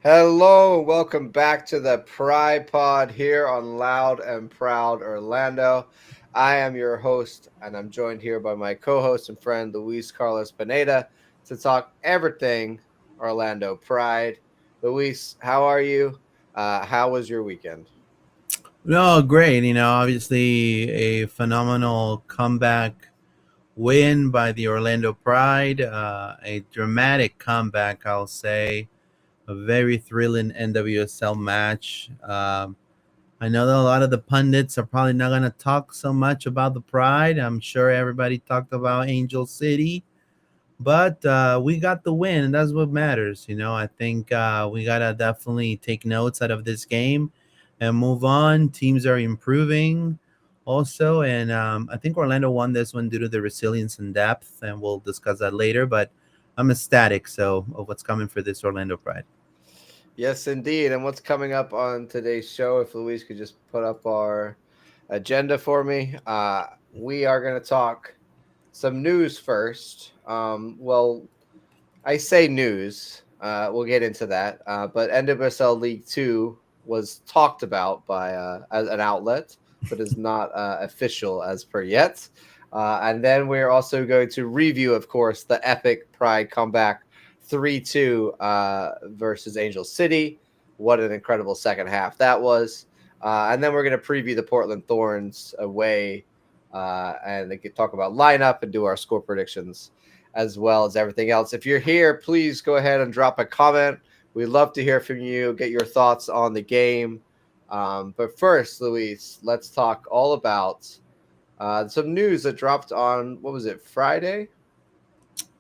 Hello, welcome back to the Pride Pod here on Loud and Proud Orlando. I am your host, and I'm joined here by my co-host and friend Luis Carlos Pineda to talk everything Orlando Pride. Luis, how are you? How was your weekend? No, great. Obviously a phenomenal comeback win by the Orlando Pride. A dramatic comeback, I'll say. A very thrilling NWSL match. I know that a lot of the pundits are probably not going to talk so much about the Pride. I'm sure everybody talked about Angel City, but we got the win, and that's what matters. I think we got to definitely take notes out of this game and move on. Teams are improving also, and I think Orlando won this one due to the resilience and depth, and we'll discuss that later. But I'm ecstatic of what's coming for this Orlando Pride. Yes, indeed. And what's coming up on today's show? If Luis could just put up our agenda for me, we are going to talk some news first. I say news. We'll get into that. But NWSL League Two was talked about by as an outlet, but is not official as per yet. And then we're also going to review, of course, the epic Pride comeback 3-2 versus Angel City. What an incredible second half that was. And then we're going to preview the Portland Thorns away and they could talk about lineup and do our score predictions as well as everything else. If you're here, please go ahead and drop a comment. We'd love to hear from you, get your thoughts on the game. But first, Luis, let's talk all about some news that dropped on, what was it, Friday?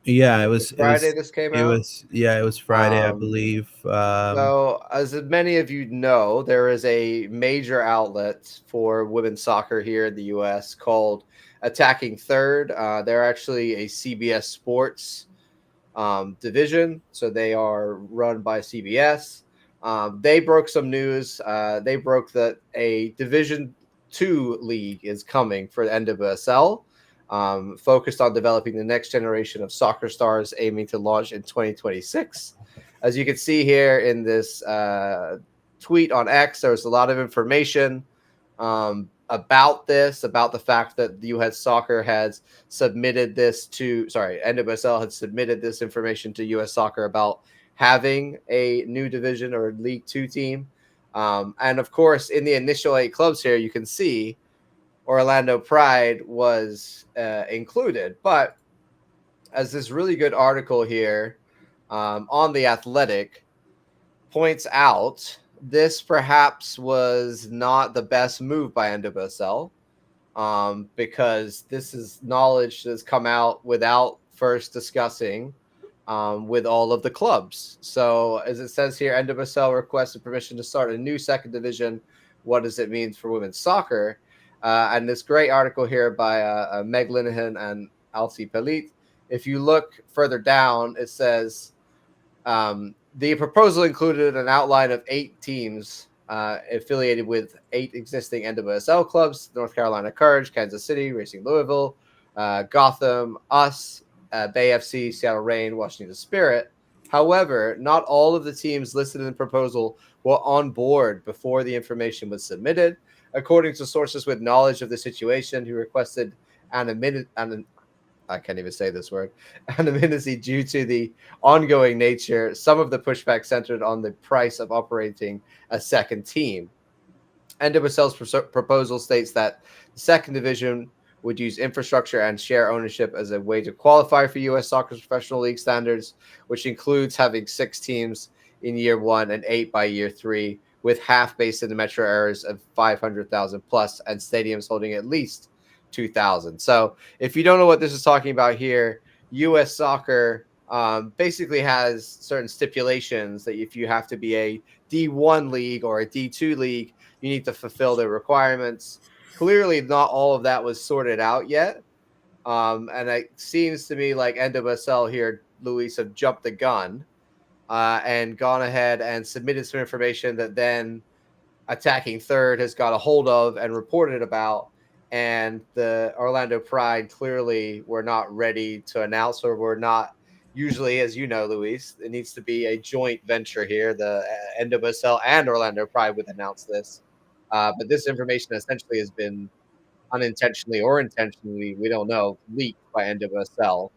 Yeah, it Was it was. It Friday was. this came It out? was. Yeah, it was Friday, I Um, believe. so, as many of you know, there is a major outlet for women's soccer here in the U.S. called Attacking Third. They're actually a CBS Sports division, so they are run by CBS. They broke some news. They broke that a Division Two league is coming for the NWSL, focused on developing the next generation of soccer stars, aiming to launch in 2026. As you can see here in this tweet on X, there was a lot of information about this, about the fact that the U.S. Soccer has submitted this to, sorry, NWSL had submitted this information to U.S. Soccer about having a new division or League Two team. And of course, in the initial 8 clubs here, you can see Orlando Pride was included. But as this really good article here on The Athletic points out, this perhaps was not the best move by NWSL because this is knowledge that's come out without first discussing with all of the clubs. So, as it says here, NWSL requested permission to start a new second division. What does it mean for women's soccer? And this great article here by Meg Linehan and Alcy Pelit. If you look further down, it says the proposal included an outline of 8 teams affiliated with 8 existing NWSL clubs: North Carolina Courage, Kansas City, Racing Louisville, Gotham, US, Bay FC, Seattle Reign, Washington Spirit. However, not all of the teams listed in the proposal were on board before the information was submitted. According to sources with knowledge of the situation, who requested I can't even say this word, anonymity due to the ongoing nature. Some of the pushback centered on the price of operating a second team. NWSL's proposal states that the second division would use infrastructure and share ownership as a way to qualify for U.S. Soccer's professional league standards, which includes having 6 teams in year 1 and 8 by year 3, with half based in the metro areas of 500,000 plus and stadiums holding at least 2,000. So if you don't know what this is talking about here, U.S. Soccer basically has certain stipulations that if you have to be a D1 league or a D2 league, you need to fulfill their requirements. Clearly, not all of that was sorted out yet. And it seems to me like NWSL here, Luis, have jumped the gun and gone ahead and submitted some information that then Attacking Third has got a hold of and reported about. And the Orlando Pride clearly were not ready to announce or were not usually, as you know, Luis, it needs to be a joint venture here. The NWSL and Orlando Pride would announce this. But this information essentially has been unintentionally or intentionally, we don't know, leaked by NWSL.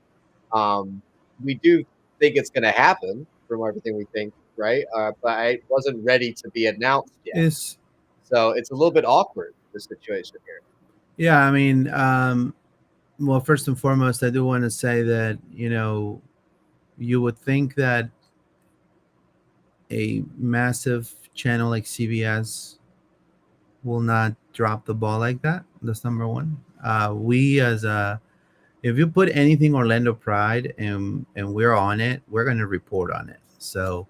Um, we do think it's going to happen from everything we think, right? But it wasn't ready to be announced yet. Is So it's a little bit awkward, the situation here. Yeah, I mean, well, first and foremost, I do want to say that you would think that a massive channel like CBS will not drop the ball like that. That's number one. We as a If you put anything Orlando Pride and we're on it, we're going to report on it. So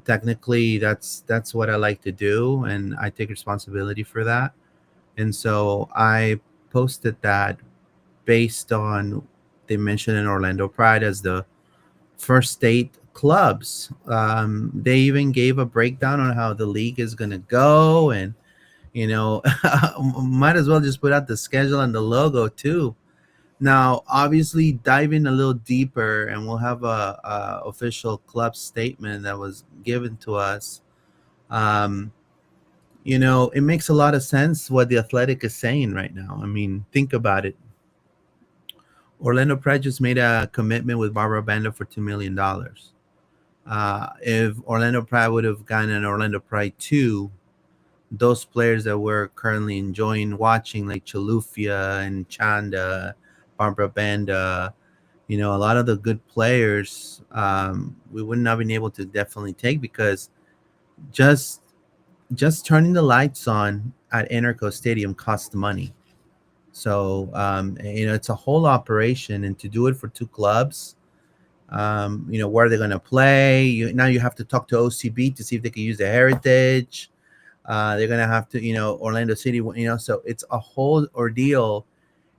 technically, that's what I like to do, and I take responsibility for that. And so I posted that based on they mentioned in Orlando Pride as the first state clubs. They even gave a breakdown on how the league is going to go, and you know, might as well just put out the schedule and the logo too. Now, obviously, diving a little deeper, and we'll have a official club statement that was given to us. Um, it makes a lot of sense what the Athletic is saying right now. I mean, think about it. Orlando Pride just made a commitment with Barbara Banda for $2 million. If Orlando Pride would have gotten an Orlando Pride 2, those players that we're currently enjoying watching, like Chalufia and Chanda, Barbara Banda, a lot of the good players, we wouldn't have been able to definitely take because just just turning the lights on at Enerco Stadium costs money. So it's a whole operation, and to do it for two clubs, where they're going to play. Now you have to talk to OCB to see if they can use the heritage. They're going to have to, Orlando City, so it's a whole ordeal.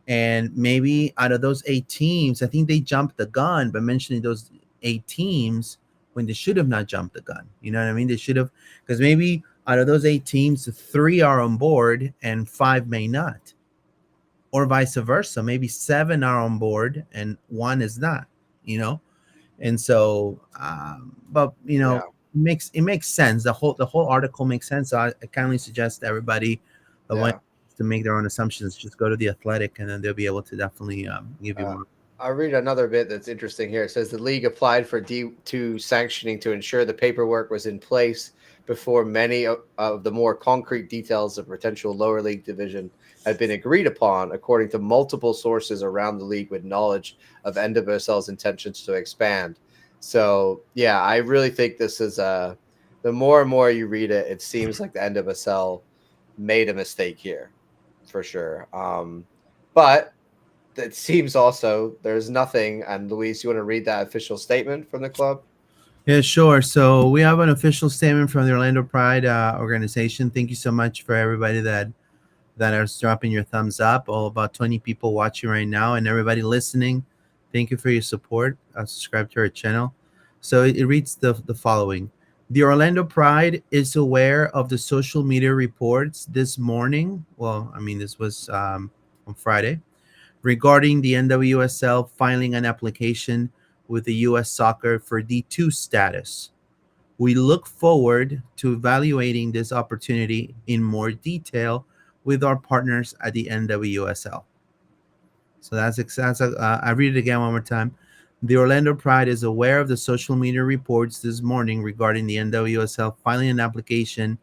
And maybe out of those 8 teams, I think they jumped the gun by mentioning those 8 teams when they should have not jumped the gun. You know what I mean? They should have, because maybe out of those 8 teams, 3 are on board and 5 may not, or vice versa. Maybe 7 are on board and 1 is not. You know, and so, but Yeah. it makes sense. The whole article makes sense. So I kindly suggest everybody that wants Yeah. to make their own assumptions, just go to the Athletic, and then they'll be able to definitely give you Uh, more. I'll read another bit that's interesting here. It says the league applied for D2 sanctioning to ensure the paperwork was in place before many of the more concrete details of potential lower league division had been agreed upon, according to multiple sources around the league with knowledge of NWSL's intentions to expand. So, yeah, I really think this is the more and more you read it, it seems like the NWSL made a mistake here for sure. But it seems also there's nothing. And Luis, you want to read that official statement from the club? Yeah, sure. So we have an official statement from the Orlando Pride organization. Thank you so much for everybody that are dropping your thumbs up. All about 20 people watching right now, and everybody listening. Thank you for your support. Subscribe to our channel. So it reads the following. The Orlando Pride is aware of the social media reports this morning. Well, I mean, this was on Friday, regarding the NWSL filing an application with the U.S. Soccer for D2 status. We look forward to evaluating this opportunity in more detail with our partners at the NWSL. So I read it again one more time. The Orlando Pride is aware of the social media reports this morning regarding the NWSL filing an application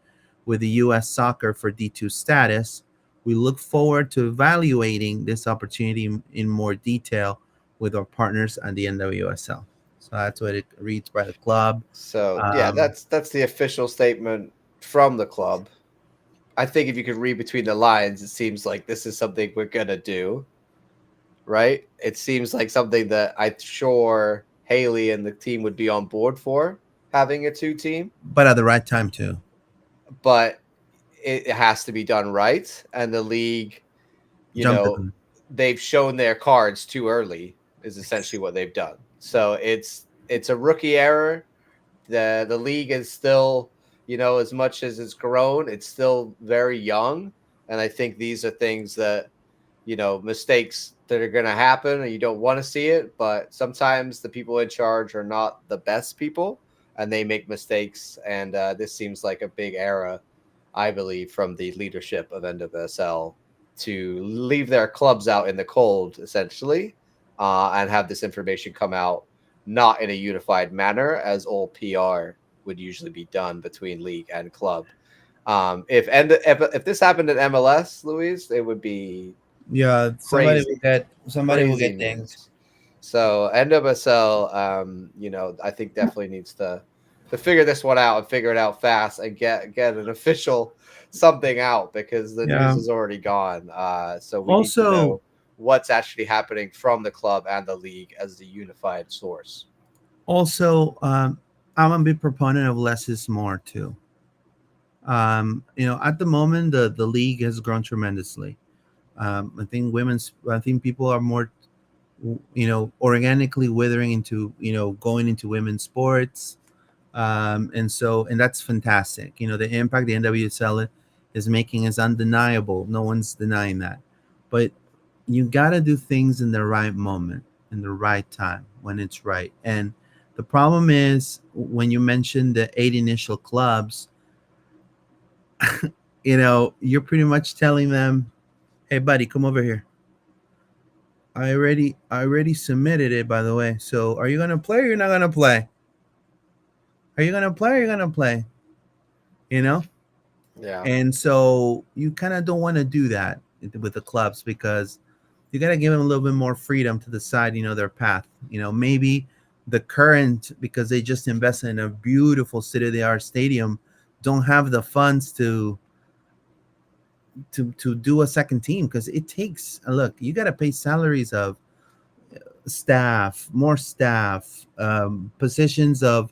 with the U.S. Soccer for D2 status. We look forward to evaluating this opportunity in more detail with our partners at the NWSL. So that's what it reads by the club. So yeah, Um, that's the official statement from the club. I think if you could read between the lines, it seems like this is something we're gonna do, right? It seems like something that I'm sure Haley and the team would be on board for having a two team, but at the right time too. but it has to be done right. And the league, you Jump the know, gun. they've shown their cards too early is essentially what they've done. So it's a rookie error. The league is still, as much as it's grown, it's still very young. And I think these are things that, mistakes that are going to happen and you don't want to see it, but sometimes the people in charge are not the best people and they make mistakes. And this seems like a big era, I believe, from the leadership of NWSL to leave their clubs out in the cold, essentially, and have this information come out not in a unified manner as all PR would usually be done between league and club. If this happened in MLS, Louise, it would be Yeah, crazy, somebody will crazy get things. news. So NWSL, I think definitely needs to figure this one out and figure it out fast and get an official something out because the news Yeah. is already gone. So we need to Also, know what's actually happening from the club and the league as the unified source. I'm a big proponent of less is more too. At the moment, the league has grown tremendously. I think people are more, organically withering into, going into women's sports. And that's fantastic. The impact the NWSL is making is undeniable. No one's denying that. But you got to do things in the right moment, in the right time, when it's right. And the problem is when you mention the 8 initial clubs, you're pretty much telling them, "Hey, buddy, come over here. I already submitted it, by the way. So are you gonna play or you're not gonna play? Are you gonna play or you're gonna play? You know?" Yeah, And so you kind of don't want to do that with the clubs because you got to give them a little bit more freedom to decide, their path. Maybe the current, because they just invested in a beautiful state-of-the-art stadium, don't have the funds to do a second team because it takes a look. You got to pay salaries of staff, more staff, positions of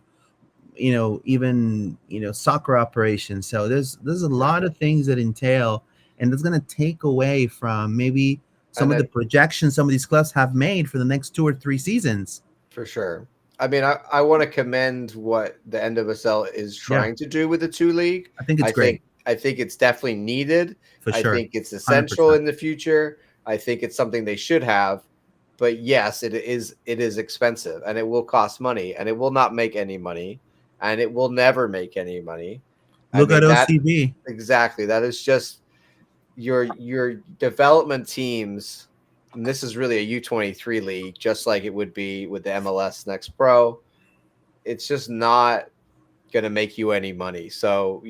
even soccer operations. So there's a lot right. of things that entail, and that's going to take away from maybe some And of the then projections some of these clubs have made for the next 2 or 3 seasons. for sure. I mean, I want to commend what the NWSL is Yeah, trying to do with the two league. I think it's I great think I think it's definitely needed. for I sure. think it's essential 100%. in the future. I think it's something they should have. But yes, it is expensive and it will cost money and it will not make any money and it will never make any money. I Look at mean that OCB. exactly. That is just your development teams, and this is really a U23 league, just like it would be with the MLS Next Pro. It's just not going to make you any money. So,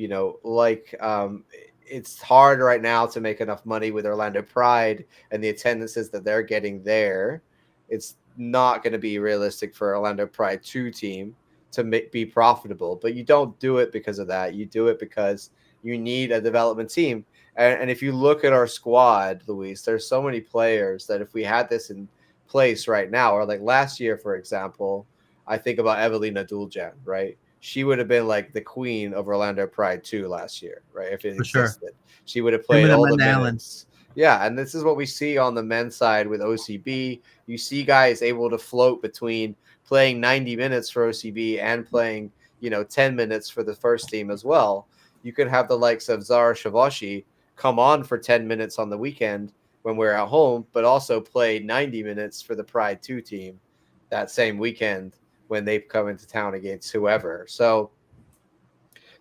it's hard right now to make enough money with Orlando Pride and the attendances that they're getting there. It's not going to be realistic for Orlando Pride 2 team to be profitable, but you don't do it because of that. You do it because you need a development team. And if you look at our squad, Luis, there's so many players that if we had this in place right now, or like last year, for example, I think about Evelina Duljan, right? She would have been like the queen of Orlando Pride 2 last year, right? If it For sure. existed, she would have Same played with all the Amanda Allen. minutes. Yeah, and this is what we see on the men's side with OCB. You see guys able to float between playing 90 minutes for OCB and playing, 10 minutes for the first team as well. You could have the likes of Zara Shavashi come on for 10 minutes on the weekend when we're at home, but also play 90 minutes for the Pride 2 team that same weekend when they come into town against whoever. So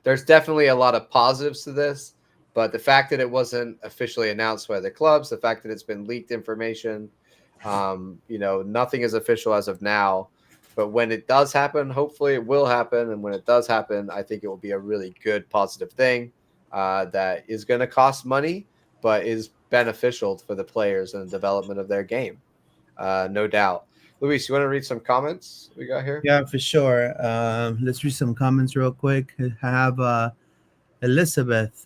there's definitely a lot of positives to this, but the fact that it wasn't officially announced by the clubs, the fact that it's been leaked information, nothing is official as of now. But when it does happen, hopefully it will happen. And when it does happen, I think it will be a really good, positive thing that is going to cost money, but is beneficial for the players and the development of their game. No doubt. Luis, you want to read some comments we got here? Yeah, for sure. Let's read some comments real quick. I have Elizabeth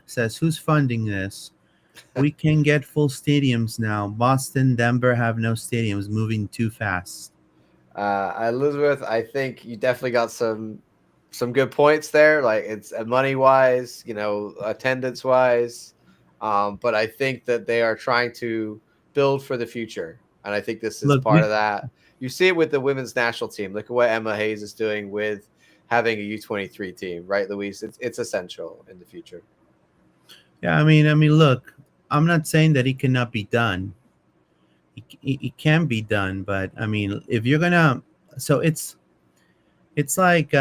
says, "Who's funding this? We can get full stadiums now. Boston, Denver have no stadiums, moving too fast." Elizabeth, I think you definitely got some good points there. Like it's money wise, attendance wise, but I think that they are trying to build for the future, and I think this is Look, part of that. You see it with the women's national team. Look at what Emma Hayes is doing with having a U23 team, right, Luis? It's essential in the future. yeah, I mean, look. I'm not saying that it cannot be done. It can be done, but I mean, if you're gonna, so it's like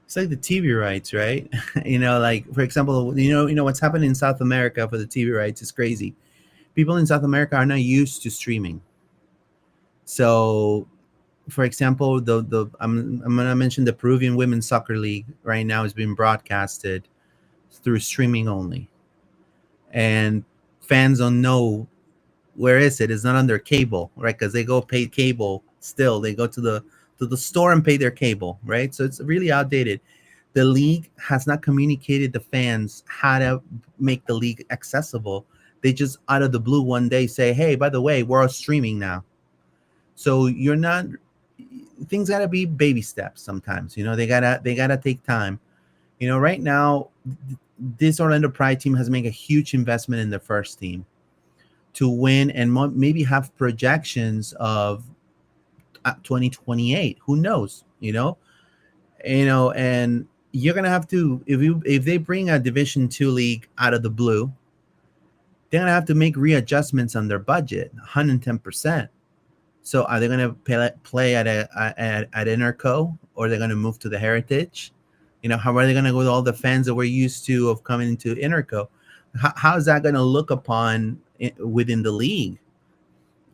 it's like the TV rights, right? Like for example, what's happening in South America for the TV rights is crazy. People in South America are not used to streaming. So, for example, the I'm gonna mention the Peruvian Women's Soccer League right now is being broadcasted through streaming only, and fans don't know where is it. It's not on their cable, right? Because they go pay cable still. They go to the store and pay their cable, right? So it's really outdated. The league has not communicated to fans how to make the league accessible. They just out of the blue one day say, "Hey, by the way, we're all streaming now." So you're not. Things gotta be baby steps. Sometimes, they gotta take time. Right now, this Orlando Pride team has made a huge investment in the first team to win and maybe have projections of 2028. Who knows? And you're gonna have to, if they bring a Division Two league out of the blue, they're gonna have to make readjustments on their budget, 110%. So are they gonna play at Interco, or they're gonna move to the Heritage? How are they gonna go with all the fans that we're used to of coming into Interco? How is that gonna look upon within the league?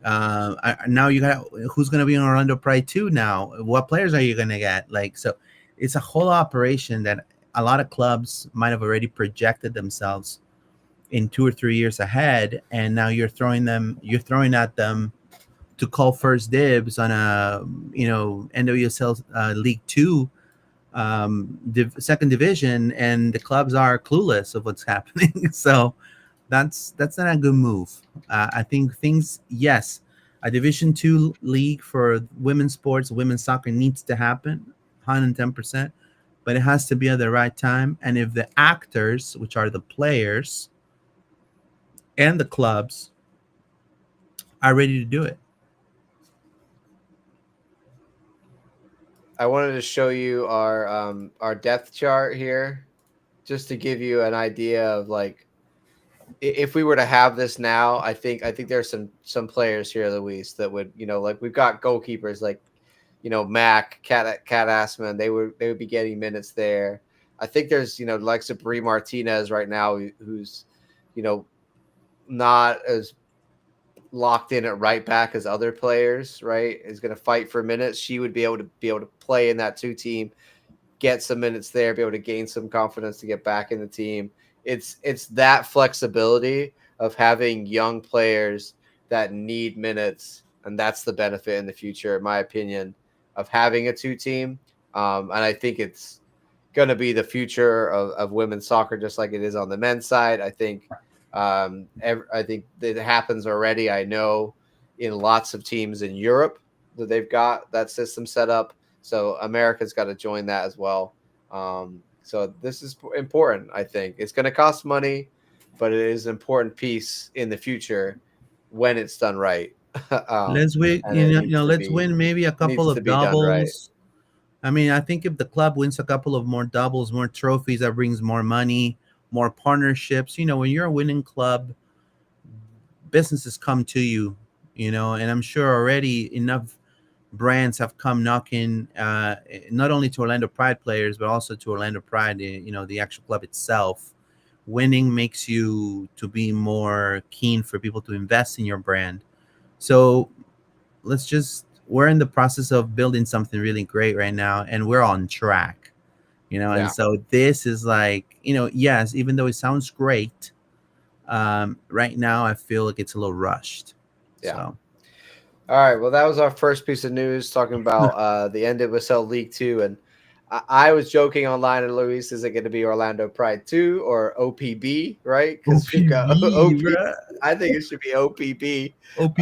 Now you got, who's going to be in Orlando Pride 2 now? What players are you going to get? Like, so it's a whole operation that a lot of clubs might have already projected themselves in 2 or 3 years ahead, and now you're throwing at them to call first dibs on a NWSL League 2 second division, and the clubs are clueless of what's happening. So that's not a good move. I think things, yes, a Division Two league for women's sports, women's soccer needs to happen, 110%, but it has to be at the right time. And if the actors, which are the players and the clubs, are ready to do it. I wanted to show you our depth chart here, just to give you an idea of like if we were to have this now. I think there's some players here, Luis, that would, like we've got goalkeepers like Mac Cat Assman. They would be getting minutes there. I think there's like Sabri Martinez right now, who's you know not as locked in at right back as other players, right? Is going to fight for minutes. She would be able to play in that two team, get some minutes there, be able to gain some confidence to get back in the team. It's that flexibility of having young players that need minutes, and that's the benefit in the future, in my opinion, of having a two team. And I think it's going to be the future of women's soccer, just like it is on the men's side. I think that it happens already. I know in lots of teams in Europe that they've got that system set up. So America's got to join that as well. So this is important. I think it's going to cost money, but it is an important piece in the future when it's done right. Let's win, And it needs to let's be win maybe a couple of done right. doubles. I mean, I think if the club wins a couple of more doubles, more trophies, that brings more money, more partnerships. When you're a winning club, businesses come to you, and I'm sure already enough brands have come knocking, not only to Orlando Pride players, but also to Orlando Pride, the actual club itself. Winning makes you to be more keen for people to invest in your brand. So we're in the process of building something really great right now, and we're on track, and Yeah. so this is like, yes, even though it sounds great, right now I feel like it's a little rushed. Yeah. So All right. Well, that was our first piece of news talking about the NWSL League Two, and I was joking online. And Luis, is it going to be Orlando Pride 2 or OPB? Right? Because we've got OPB, OP. bruh. I think it should be OPB OPP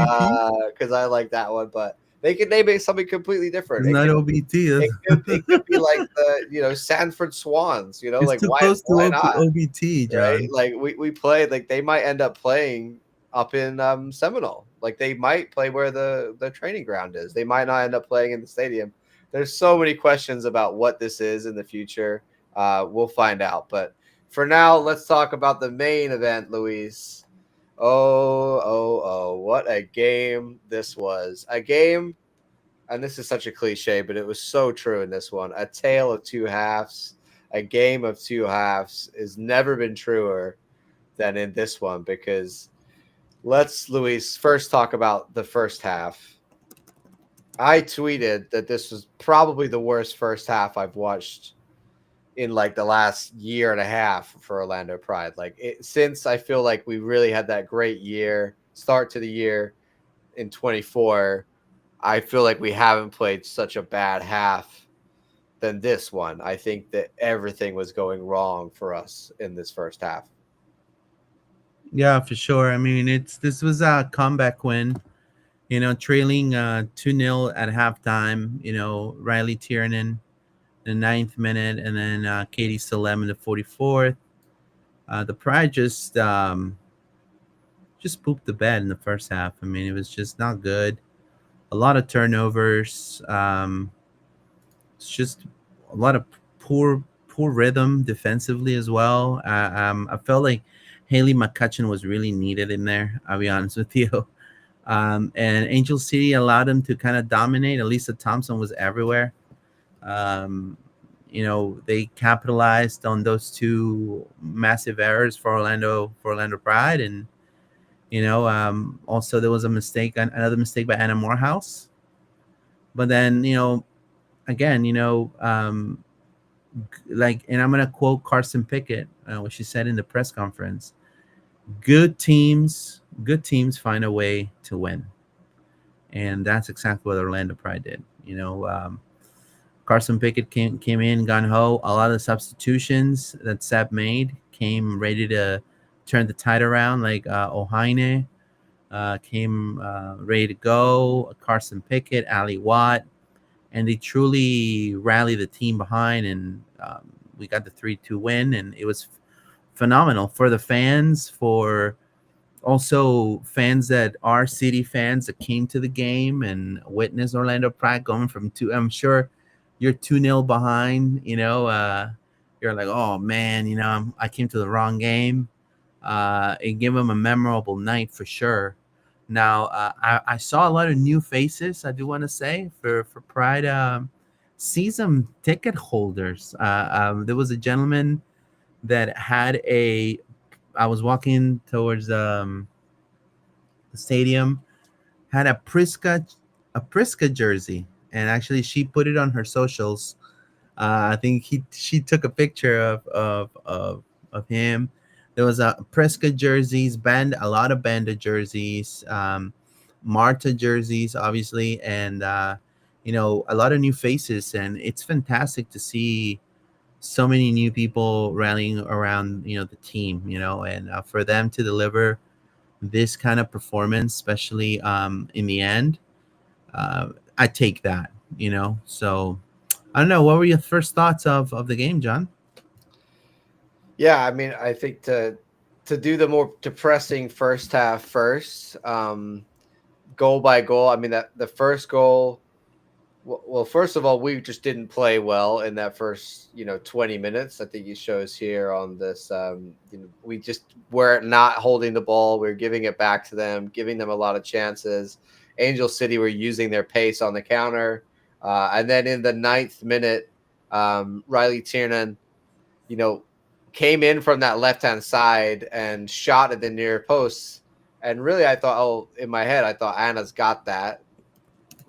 because I like that one. But they could name it something completely different. is It not could OBT. it could be like the Sanford Swans. It's Like too close to why not? OBT, Right? John. Like we played, like they might end up playing up in Seminole. Like they might play where the training ground is. They might not end up playing in the stadium. There's so many questions about what this is in the future. We'll find out. But for now, let's talk about the main event, Luis. What a game this was. A game, and this is such a cliche, but it was so true in this one. A tale of two halves, a game of two halves has never been truer than in this one because let's, Luis, first talk about the first half. I tweeted that this was probably the worst first half I've watched in like the last year and a half for Orlando Pride. Since I feel like we really had that great year start to the year in 24, I feel like we haven't played such a bad half than this one. I think that everything was going wrong for us in this first half. Yeah, for sure. I mean, this was a comeback win. Trailing 2-0 at halftime. Riley Tiernan the ninth minute, and then Katie Salem in the 44th. The Pride just pooped the bed in the first half. I mean, it was just not good. A lot of turnovers. It's just a lot of poor rhythm defensively as well. I felt like Haley McCutcheon was really needed in there. I'll be honest with you. And Angel City allowed him to kind of dominate. Elisa Thompson was everywhere. Um, they capitalized on those two massive errors for Orlando Pride, and also there was another mistake by Anna Morehouse. But then again, and I'm gonna quote Carson Pickett, what she said in the press conference: good teams find a way to win, and that's exactly what Orlando Pride did. Carson Pickett came in gun ho. A lot of the substitutions that Seb made came ready to turn the tide around. Like Ohaine came ready to go. Carson Pickett, Ali Watt, and they truly rallied the team behind, and we got the 3-2 win, and it was phenomenal for the fans, for also fans that are City fans that came to the game and witnessed Orlando Pride going from two. I'm sure you're 2-0 behind, you're like, oh man, I came to the wrong game. It gave them a memorable night for sure. Now, I saw a lot of new faces, I do want to say, for Pride season ticket holders. There was a gentleman that I was walking towards the stadium, had a Priska jersey, and actually she put it on her socials. I think she took a picture of him. There was a Priska jerseys, a lot of Banda jerseys, Marta jerseys, obviously, and a lot of new faces, and it's fantastic to see so many new people rallying around the team, and for them to deliver this kind of performance, especially in the end, I take that, So I don't know. What were your first thoughts of the game, John? Yeah, I mean, I think to do the more depressing first half first, goal by goal. I mean, that the first goal. Well, first of all, we just didn't play well in that first, 20 minutes. I think it shows here on this. We just were not holding the ball. We were giving it back to them, giving them a lot of chances. Angel City were using their pace on the counter. And then in the ninth minute, Riley Tiernan, came in from that left-hand side and shot at the near post. And really, I thought, in my head, I thought Anna's got that.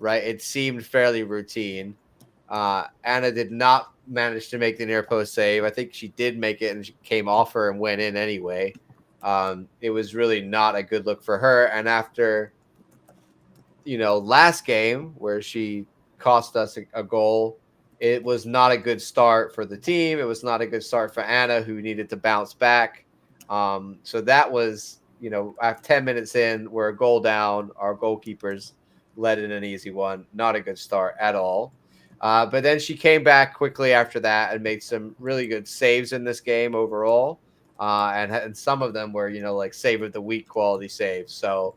Right, it seemed fairly routine. Anna did not manage to make the near post save. I think she did make it, and she came off her and went in anyway. It was really not a good look for her. And after, last game where she cost us a goal, it was not a good start for the team. It was not a good start for Anna, who needed to bounce back. So that was, after 10 minutes in, we're a goal down. Our goalkeepers led in an easy one. Not a good start at all. But then she came back quickly after that and made some really good saves in this game overall. And some of them were, like save of the week quality saves. So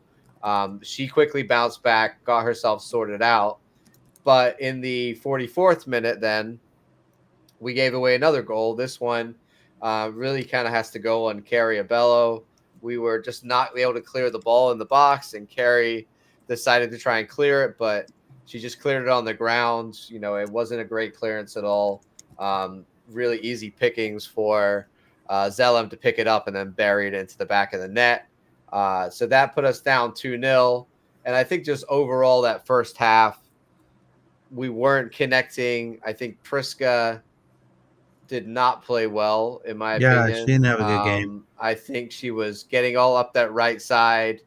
she quickly bounced back, got herself sorted out. But in the 44th minute, then we gave away another goal. This one really kind of has to go on Carrie Abello. We were just not able to clear the ball in the box, and Carrie decided to try and clear it, but she just cleared it on the ground. It wasn't a great clearance at all. Really easy pickings for Zellum to pick it up and then bury it into the back of the net. So that put us down 2-0. And I think just overall that first half, we weren't connecting. I think Priska did not play well, in my Yeah, she opinion. didn't have a good game. I think she was getting all up that right side,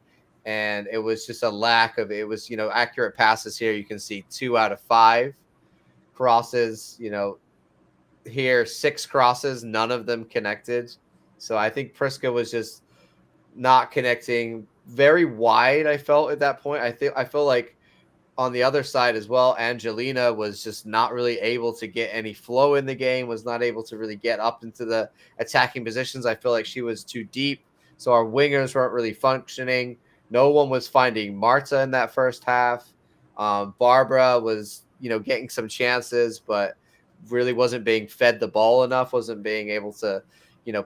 and it was just a lack of it. Was accurate passes here. You can see 2 out of 5 crosses. Here 6 crosses, none of them connected. So I think Priska was just not connecting very wide. I felt at that point. I feel like on the other side as well, Angelina was just not really able to get any flow in the game, was not able to really get up into the attacking positions. I feel like she was too deep. So our wingers weren't really functioning. No one was finding Marta in that first half. Barbara was, getting some chances, but really wasn't being fed the ball enough, wasn't being able to,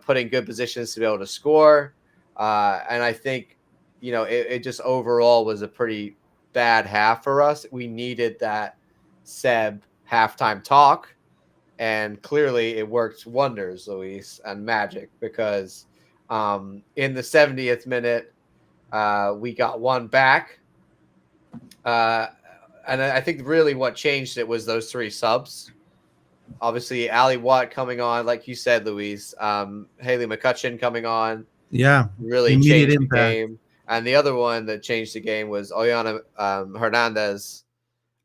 put in good positions to be able to score. And I think, it just overall was a pretty bad half for us. We needed that Seb halftime talk, and clearly it worked wonders, Luis, and magic, because in the 70th minute, we got one back. And I think really what changed it was those 3 subs. Obviously, Ali Watt coming on, like you said, Luis. Haley McCutcheon coming on Yeah, really immediate changed the impact. game. And the other one that changed the game was Oyana Hernandez.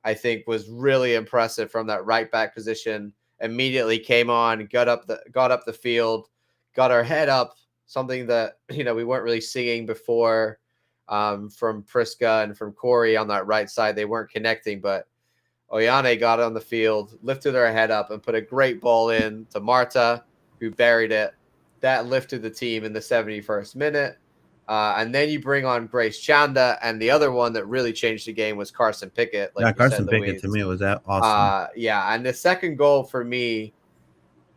I think was really impressive from that right back position. Immediately came on, got up the field, got our head up. Something that we weren't really seeing before from Priska and from Corey on that right side. They weren't connecting, but Oyane got on the field, lifted her head up, and put a great ball in to Marta, who buried it. That lifted the team in the 71st minute. And then you bring on Grace Chanda, and the other one that really changed the game was Carson Pickett, like Yeah, you said, Carson Pickett to Louise. me was that awesome. Yeah, and the second goal for me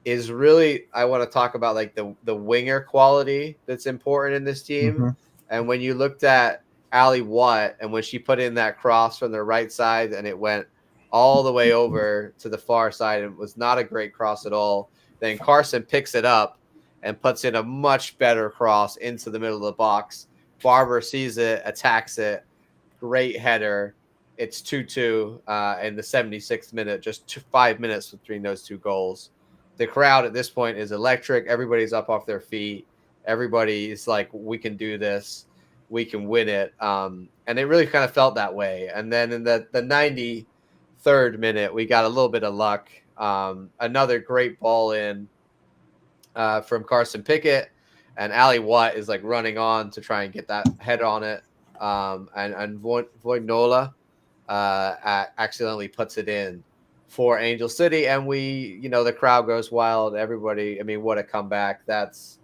is really, I want to talk about like the winger quality that's important in this team. Mm-hmm. And when you looked at Ali Watt, and when she put in that cross from the right side and it went all the way over to the far side, it was not a great cross at all. Then Carson picks it up and puts in a much better cross into the middle of the box. Barbara sees it, attacks it. Great header. It's 2-2 in the 76th minute, just 5 minutes between those 2 goals. The crowd at this point is electric. Everybody's up off their feet. Everybody's like, we can do this. We can win it. And it really kind of felt that way. And then in the 93rd minute, we got a little bit of luck. Another great ball in from Carson Pickett, and Ali Watt is like running on to try and get that head on it. And Voinola accidentally puts it in for Angel City, and the crowd goes wild. Everybody, I mean, what a comeback. That's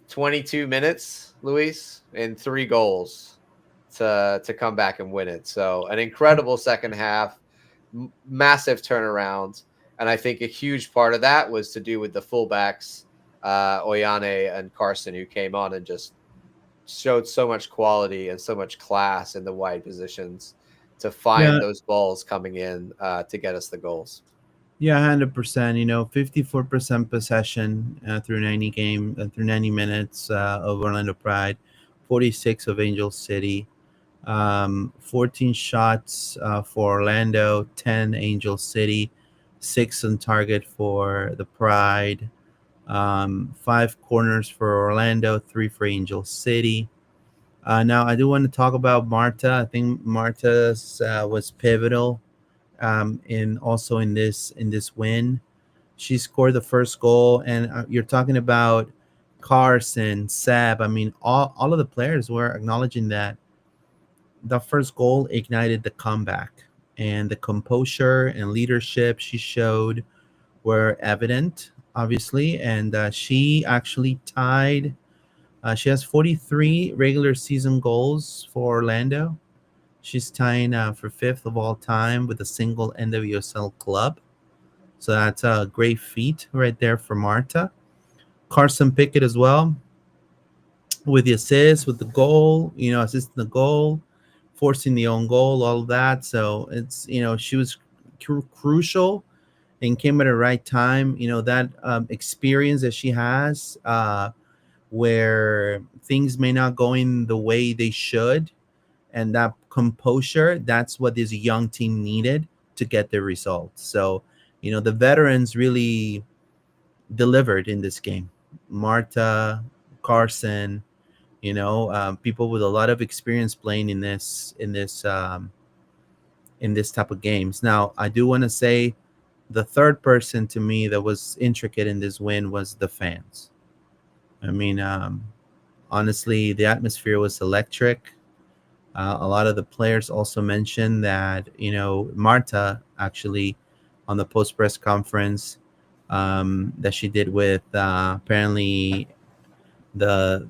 22 minutes, Luis, and 3 goals to come back and win it. So an incredible second half, massive turnaround. And I think a huge part of that was to do with the fullbacks, Oyane and Carson, who came on and just showed so much quality and so much class in the wide positions to find Yeah, those balls coming in to get us the goals. yeah, 100%. 54% possession through 90 minutes of Orlando Pride, 46 of Angel City, 14 shots for Orlando, 10 Angel City, 6 on target for the Pride, 5 corners for Orlando, 3 for Angel City. Now, I do want to talk about Marta. I think Marta was pivotal in this win. She scored the first goal, and you're talking about Carson, Seb. I mean, all of the players were acknowledging that the first goal ignited the comeback, and the composure and leadership she showed were evident, obviously. And she actually tied. She has 43 regular season goals for Orlando. She's tying for 5th of all time with a single NWSL club. So that's a great feat right there for Marta. Carson Pickett as well, with the assist, with the goal, assisting the goal, forcing the own goal, all of that. So it's, she was crucial and came at the right time. That experience that she has, where things may not go in the way they should, and that composure, that's what this young team needed to get the results. So, the veterans really delivered in this game. Marta, Carson, people with a lot of experience playing in this type of games. Now, I do want to say the third person to me that was intricate in this win was the fans. I mean, honestly, the atmosphere was electric. A lot of the players also mentioned that, Marta actually, on the post press conference that she did with apparently the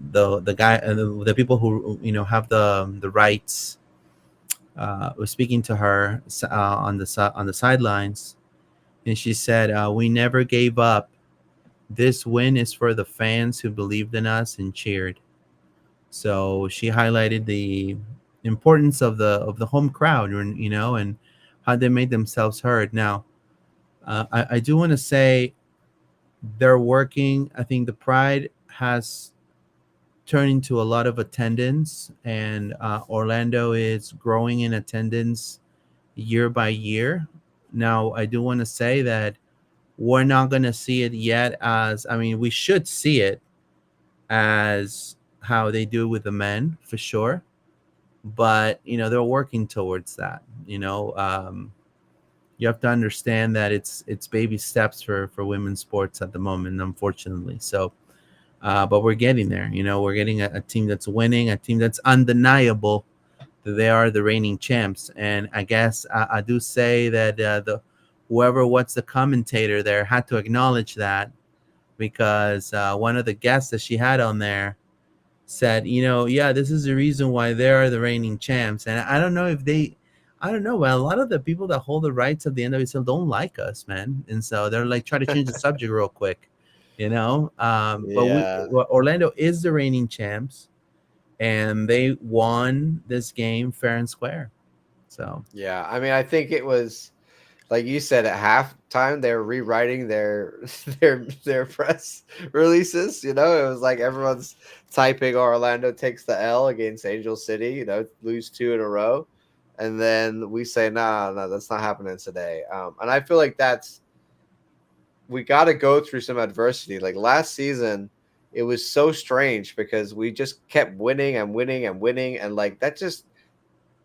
guy, the people who have the rights, was speaking to her on the sidelines, and she said, "We never gave up. This win is for the fans who believed in us and cheered." So she highlighted the importance of the home crowd, and how they made themselves heard. Now, I do want to say they're working. I think the Pride has turned into a lot of attendance, and Orlando is growing in attendance year by year. Now, I do want to say that we're not going to see it yet as, I mean, we should see it as how they do with the men for sure, but they're working towards that. You have to understand that it's baby steps for women's sports at the moment, unfortunately. So, but we're getting there. We're getting a team that's winning, a team that's undeniable that they are the reigning champs. And I guess I do say that the whoever what's the commentator there had to acknowledge that, because one of the guests that she had on there said, yeah, this is the reason why they are the reigning champs. And I don't know if they, I don't know, but a lot of the people that hold the rights of the NWSL don't like us, man. And so they're like, try to change the subject real quick, but Yeah. Orlando is the reigning champs, and they won this game fair and square. So, Yeah. I mean, I think it was like you said at halftime they were rewriting their their press releases. It was like everyone's typing Orlando takes the L against Angel City. Lose two in a row, and then we say no, no, that's not happening today. And I feel like we got to go through some adversity. Like last season, it was so strange because we just kept winning and winning and winning, and like that just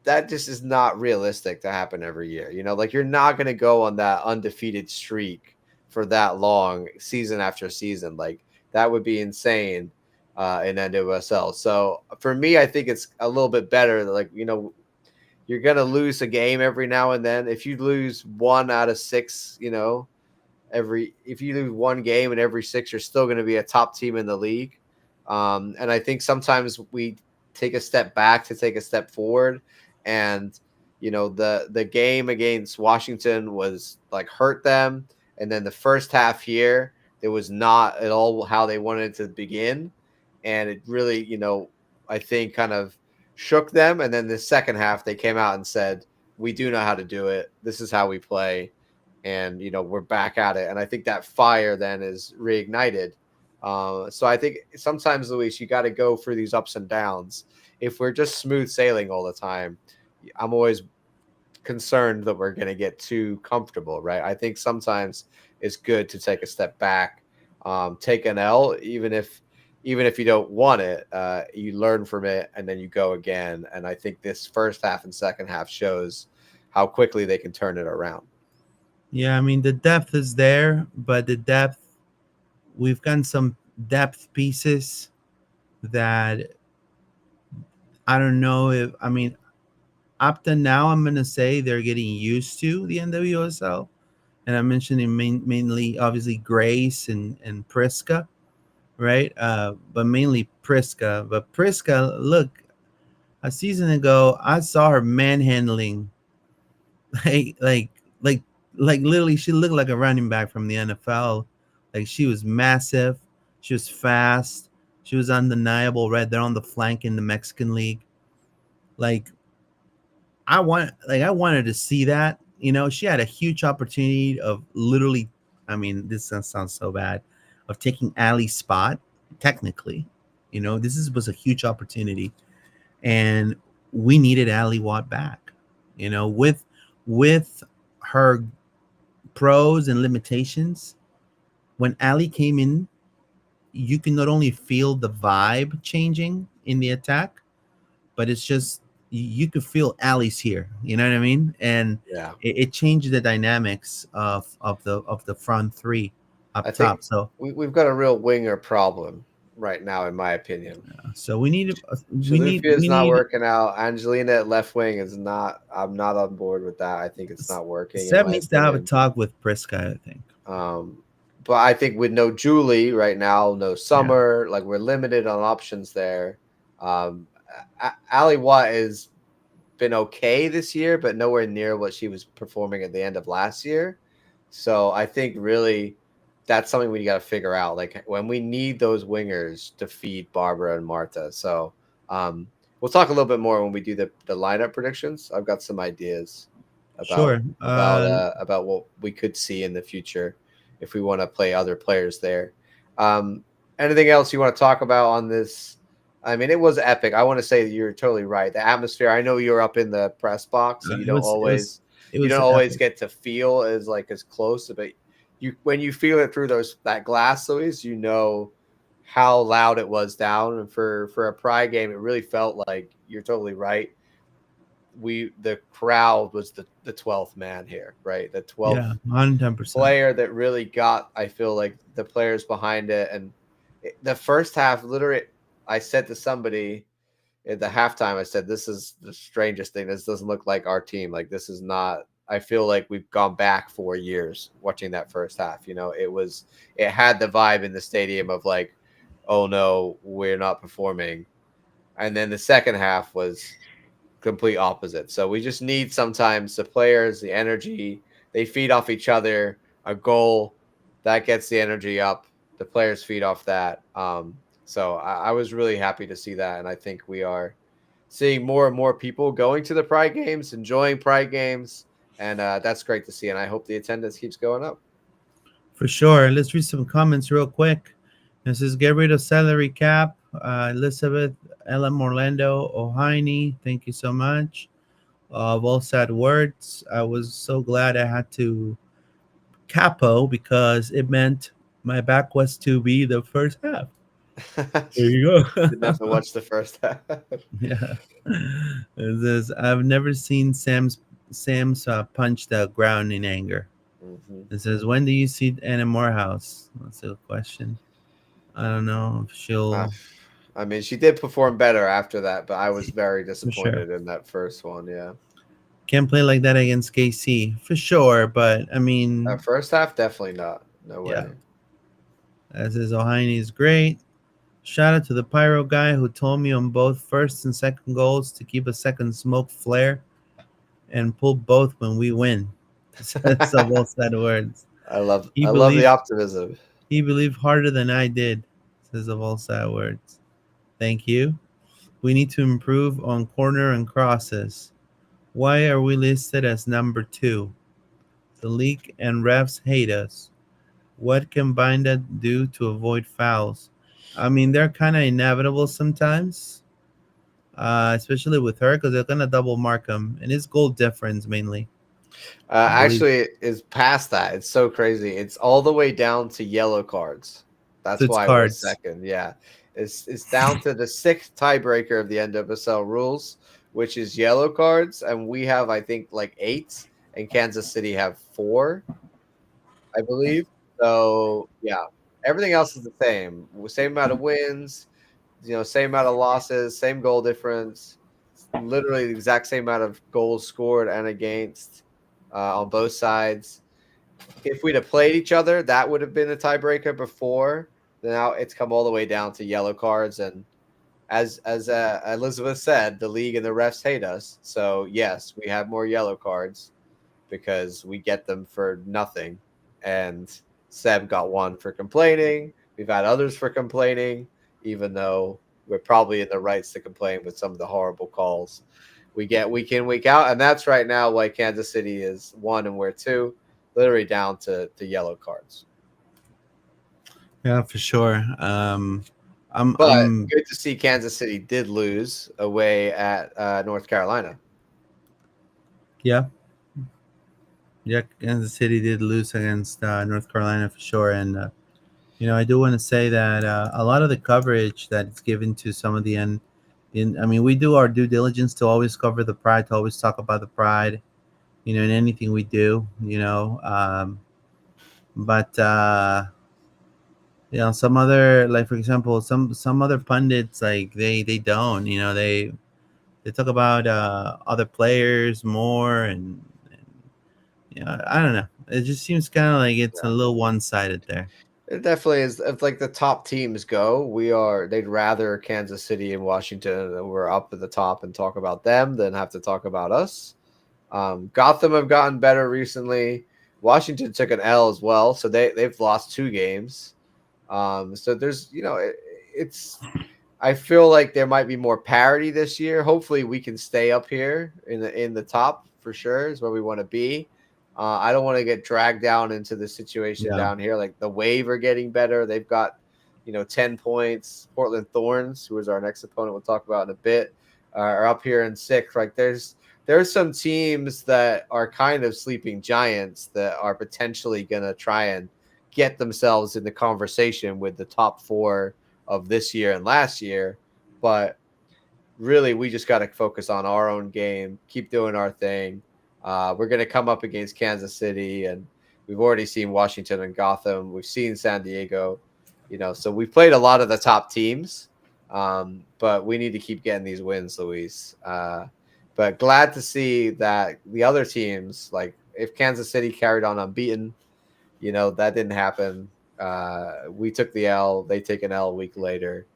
is not realistic to happen every year. Like you're not going to go on that undefeated streak for that long, season after season. Like that would be insane in NWSL. So for me, I think it's a little bit better. Like, you're going to lose a game every now and then. If you lose 1 out of 6, if you lose one game in every 6, you're still going to be a top team in the league. And I think sometimes we take a step back to take a step forward. And the game against Washington was like hurt them. And then the first half here, it was not at all how they wanted to begin, and it really, I think kind of shook them. And then the second half, they came out and said, "We do know how to do it. This is how we play." And we're back at it, and I think that fire then is reignited. So I think sometimes, Luis, you got to go through these ups and downs. If we're just smooth sailing all the time, I'm always concerned that we're going to get too comfortable, right? I think sometimes it's good to take a step back, take an L, even if you don't want it, you learn from it and then you go again. And I think this first half and second half shows how quickly they can turn it around. yeah, I mean, the depth is there, but the depth, we've gotten some depth pieces that I don't know if, I mean, up to now, I'm going to say they're getting used to the NWSL. And I'm mentioning mainly, obviously, Grace and Priska, right? But mainly Priska. But Priska, look, a season ago, I saw her manhandling, like, like, like, like literally, she looked like a running back from the NFL. Like she was massive. She was fast. She was undeniable red there on the flank in the Mexican League. Like I wanted to see that. She had a huge opportunity of literally, I mean, this sounds so bad, of taking Ali's spot, technically. Was a huge opportunity. And we needed Ali Watt back. With her pros and limitations, when Ali came in, you can not only feel the vibe changing in the attack, but it's just you could feel Ali's here. You know what I mean? And Yeah. it changed the dynamics of the front three I up think top. So we've got a real winger problem right now, in my opinion. so we need we need Chalufia is we not need working out. Angelina at left wing is not. I'm not on board with that. I think it's not working, in Seb my needs to have a opinion. talk with Priska, I think. Um, but I think with no Julie right now, no Yeah. Summer, like we're limited on options there. Ali Watt has been okay this year, but nowhere near what she was performing at the end of last year. So I think really that's something we got to figure out. Like when we need those wingers to feed Barbara and Marta. So we'll talk a little bit more when we do the lineup predictions. I've got some ideas about Sure. about what we could see in the future if we want to play other players there. Um, Anything else you want to talk about on this? I mean, it was epic. I want to say that you're totally right. The atmosphere. I know you're up in the press box, so It was it was it you was don't always epic. get to feel as close, but you when you feel it through that glass, Louise, you know how loud it was down. And for a Pride game, it really felt like you're totally right. The crowd was the 12th man here, right? The 12th Yeah, 110%. player that really got, I feel like, the players behind it. And the first half, literally, I said to somebody at the halftime, I said, this is the strangest thing. This doesn't look like our team. Like, this is not, I feel like we've gone back 4 years watching that first half. It had the vibe in the stadium of like, oh no, we're not performing. And then the second half was complete opposite. So we just need sometimes the players, the energy, they feed off each other. A goal that gets the energy up. The players feed off that. So I was really happy to see that, and I think we are seeing more and more people going to the Pride games, enjoying Pride games, and that's great to see. And I hope the attendance keeps going up. For sure. Let's read some comments real quick. This is get rid of salary cap. Elizabeth Ellen Orlando Ohine, thank you so much. Well said words. I was so glad I had to capo because it meant my back was to be the first half. There you Didn't have to go. watch the first half. Yeah. It says, I've never seen Sam's punch the ground in anger. Mm-hmm. It says, when do you see Anna Morehouse? That's a question. I don't know if she'll. I mean, she did perform better after that, but I was very For sure. disappointed in that first one. Yeah. Can't play like that against KC for sure, but I mean, First half, definitely not. No yeah. way. As is Ohine is great. Shout out to the pyro guy who told me on both first and second goals to keep a second smoke flare and pull both when we win. That's some well said words. He I love the believed optimism. he believed harder than I did. Says of all sad words. Thank you. We need to improve on corner and crosses. Why are we listed as number 2? The league and refs hate us. What can Binda do to avoid fouls? I mean, they're kind of inevitable sometimes, especially with her because they're gonna double mark him, and his goal difference mainly. I believe Actually, it is past that. It's so crazy. It's all the way down to yellow cards. so That's it's why we're cards. second. Yeah, it's down to the sixth tiebreaker of the NWSL rules, which is yellow cards, and we have, I think, like 8, and Kansas City have 4, I believe. So yeah, everything else is the same. Same amount of wins, same amount of losses, same goal difference, literally the exact same amount of goals scored and against on both sides. If we'd have played each other, that would have been a tiebreaker before. Now it's come all the way down to yellow cards, and as Elizabeth said, the league and the refs hate us. So yes, we have more yellow cards because we get them for nothing, and Seb got one for complaining. We've had others for complaining, even though we're probably in the rights to complain with some of the horrible calls we get week in, week out. And that's right now why Kansas City is 1 and we're 2, literally down to yellow cards. Yeah, for sure. But I'm good to see Kansas City did lose away at North Carolina. yeah, yeah. Kansas City did lose against North Carolina for sure, and I do want to say that a lot of the coverage that is given to some of the end, I mean, we do our due diligence to always cover the Pride, to always talk about the Pride, in anything we do, but some other, like, for example, some other pundits, like, they don't, they talk about other players more, and I don't know. It just seems kind of like it's a little one sided there. It definitely is. If like the top teams go, they'd rather Kansas City and Washington, we're up at the top and talk about them than have to talk about us. Gotham have gotten better recently. Washington took an L as well, so they've lost 2 games. So there's it's I feel like there might be more parity this year. Hopefully, we can stay up here in the top for sure. Is where we want to be. I don't want to get dragged down into the situation Yeah. down here. Like the Wave are getting better. They've got 10 points. Portland Thorns, who is our next opponent, we'll talk about in a bit, are up here in 6th. Like there's some teams that are kind of sleeping giants that are potentially going to try and get themselves in the conversation with the top 4 of this year and last year. But really, we just got to focus on our own game, keep doing our thing. We're going to come up against Kansas City, and we've already seen Washington and Gotham. We've seen San Diego, so we've played a lot of the top teams, but we need to keep getting these wins, Luis. But glad to see that the other teams, like if Kansas City carried on unbeaten, that didn't happen. We took the L. They take an L a week later.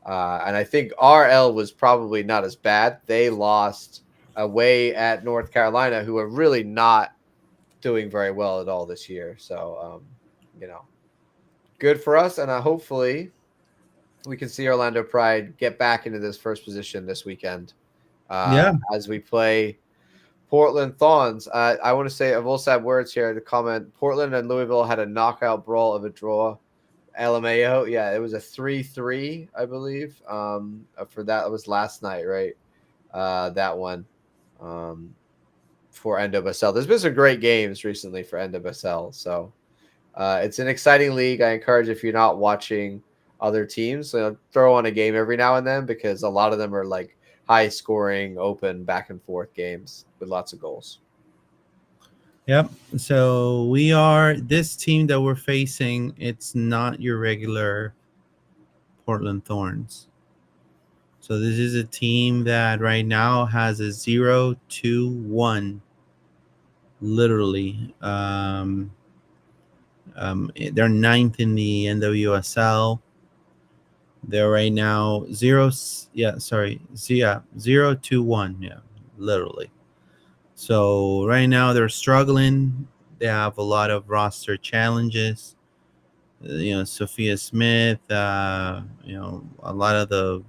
And I think our L was probably not as bad. They lost away at North Carolina, who are really not doing very well at all this year. So, good for us. And hopefully we can see Orlando Pride get back into this first position this weekend Yeah. as we play Portland Thorns. I want to say, I've also had words here to comment. Portland and Louisville had a knockout brawl of a draw. LMAO, yeah, it was a 3-3, I believe. For that, it was last night, right? That one for NWSL. There's been some great games recently for NWSL, so it's an exciting league. I encourage, if you're not watching other teams, throw on a game every now and then, because a lot of them are like high scoring, open, back and forth games with lots of goals. Yep. So this team that we're facing. It's not your regular Portland Thorns. So this is a team that right now has a 0-2-1. Literally, they're 9th in the NWSL. They're right now 0-2-1. Yeah, literally. So right now they're struggling. They have a lot of roster challenges. Sophia Smith. A lot of the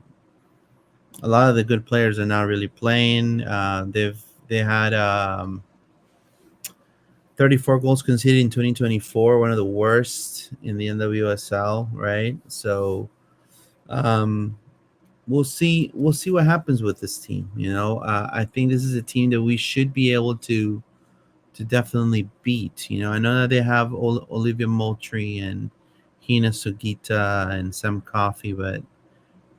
good players are not really playing. They had 34 goals conceded in 2024, one of the worst in the NWSL. Right. So we'll see what happens with this team. I think this is a team that we should be able to definitely beat. I know that they have Olivia Moultrie and Hina Sugita and Sam Coffey, but